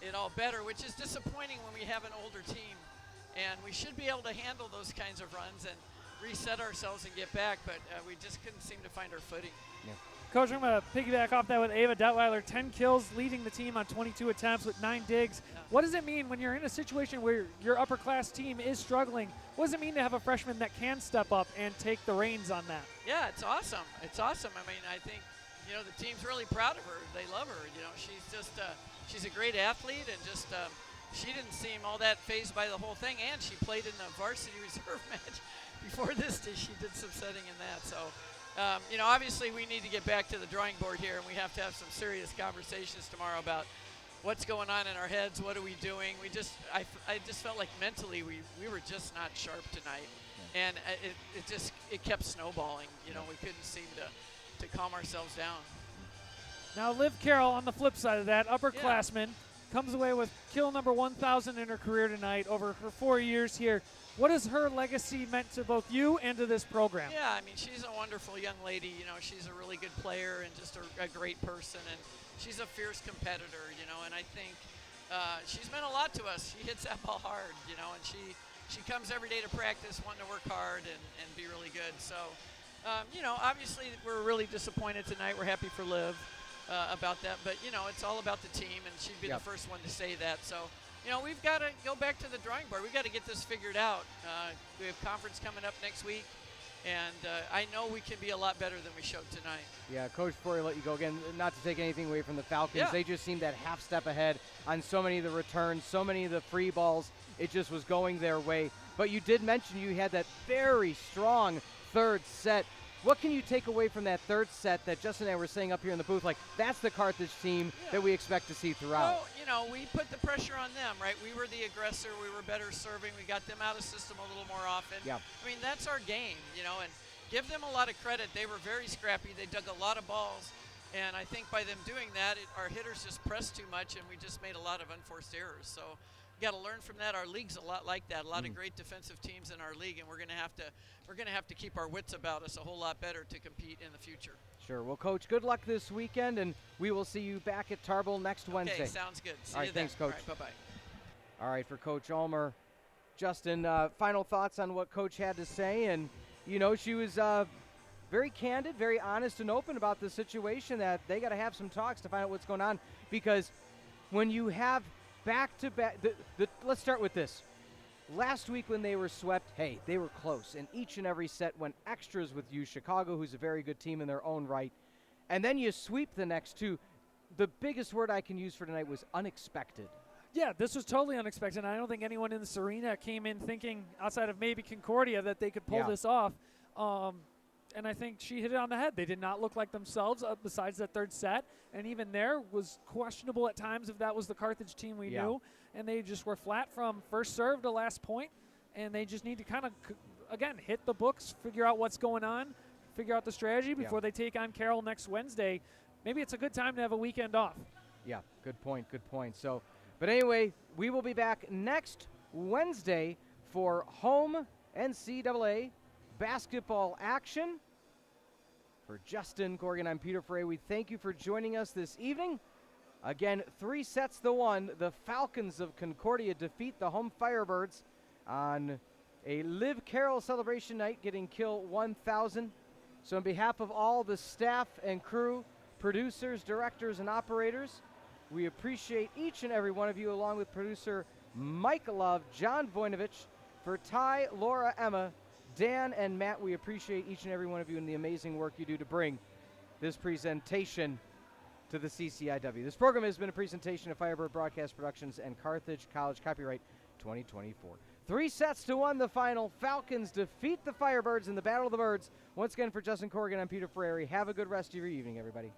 [SPEAKER 6] it all better, which is disappointing when we have an older team. And we should be able to handle those kinds of runs and reset ourselves and get back, but we just couldn't seem to find our footing.
[SPEAKER 1] Yeah.
[SPEAKER 2] Coach, I'm going to piggyback off that with Ava Detweiler. 10 kills, leading the team on 22 attempts with 9 digs.
[SPEAKER 6] Yeah.
[SPEAKER 2] What does it mean when you're in a situation where your upper-class team is struggling? What does it mean to have a freshman that can step up and take the reins on that?
[SPEAKER 6] Yeah, it's awesome. It's awesome. I think, the team's really proud of her. They love her. She's just, she's a great athlete, and just, she didn't seem all that fazed by the whole thing, and she played in the varsity reserve match before this. She did some setting in that. So, obviously we need to get back to the drawing board here, and we have to have some serious conversations tomorrow about what's going on in our heads. What are we doing? I just felt like mentally we were just not sharp tonight, and it kept snowballing. We couldn't seem to calm ourselves down.
[SPEAKER 2] Now, Liv Carroll, on the flip side of that, upperclassman, comes away with kill number 1,000 in her career tonight over her 4 years here. What has her legacy meant to both you and to this program?
[SPEAKER 6] Yeah, she's a wonderful young lady. She's a really good player and just a great person, and she's a fierce competitor, and I think she's meant a lot to us. She hits that ball hard, and she comes every day to practice wanting to work hard and be really good. So, obviously we're really disappointed tonight. We're happy for Liv about that, but, it's all about the team, and she'd be the first one to say that. So, we've got to go back to the drawing board. We've got to get this figured out. We have conference coming up next week, and I know we can be a lot better than we showed tonight.
[SPEAKER 1] Yeah, Coach, before I let you go again, not to take anything away from the Falcons, they just seemed that half step ahead on so many of the returns, so many of the free balls. It just was going their way. But you did mention you had that very strong third set. What can you take away from that third set that Justin and I were saying up here in the booth? Like, that's the Carthage team that we expect to see throughout.
[SPEAKER 6] Well, we put the pressure on them, right? We were the aggressor. We were better serving. We got them out of system a little more often.
[SPEAKER 1] Yeah.
[SPEAKER 6] That's our game, and give them a lot of credit. They were very scrappy. They dug a lot of balls, and I think by them doing that, our hitters just pressed too much, and we just made a lot of unforced errors. So we got to learn from that. Our league's a lot like that. A lot of great defensive teams in our league, and we're going to have to keep our wits about us a whole lot better to compete in the future.
[SPEAKER 1] Sure. Well, Coach, good luck this weekend, and we will see you back at Tarble next Wednesday.
[SPEAKER 6] Okay, sounds good. See
[SPEAKER 1] All
[SPEAKER 6] you
[SPEAKER 1] right,
[SPEAKER 6] then.
[SPEAKER 1] thanks, Coach.
[SPEAKER 6] All right, bye-bye.
[SPEAKER 1] All right, for Coach Ulmer. Justin, final thoughts on what Coach had to say. And, she was very candid, very honest and open about the situation, that they got to have some talks to find out what's going on. Because when you have back-to-back, let's start with this. Last week when they were swept, hey, they were close. And each and every set went extras with you. Chicago, who's a very good team in their own right. And then you sweep the next two. The biggest word I can use for tonight was unexpected.
[SPEAKER 2] Yeah, this was totally unexpected. I don't think anyone in this arena came in thinking, outside of maybe Concordia, that they could pull this off. And I think she hit it on the head. They did not look like themselves besides that third set. And even there was questionable at times if that was the Carthage team we knew. And they just were flat from first serve to last point. And they just need to kind of, again, hit the books, figure out what's going on, figure out the strategy before they take on Carroll next Wednesday. Maybe it's a good time to have a weekend off.
[SPEAKER 1] Yeah, good point, good point. So, but anyway, we will be back next Wednesday for home NCAA basketball action. For Justin Corrigan, I'm Peter Ferreri. We thank you for joining us this evening. Again, 3-1, the Falcons of Concordia defeat the home Firebirds on a Liv Carroll celebration night getting kill 1,000. So on behalf of all the staff and crew, producers, directors, and operators, we appreciate each and every one of you, along with producer Mike Love, John Voinovich, for Ty, Laura, Emma, Dan, and Matt. We appreciate each and every one of you and the amazing work you do to bring this presentation to the CCIW. This program has been a presentation of Firebird Broadcast Productions and Carthage College, copyright 2024. 3-1 the final. Falcons defeat the Firebirds in the Battle of the Birds. Once again, for Justin Corrigan, I'm Peter Ferreri. Have a good rest of your evening, everybody.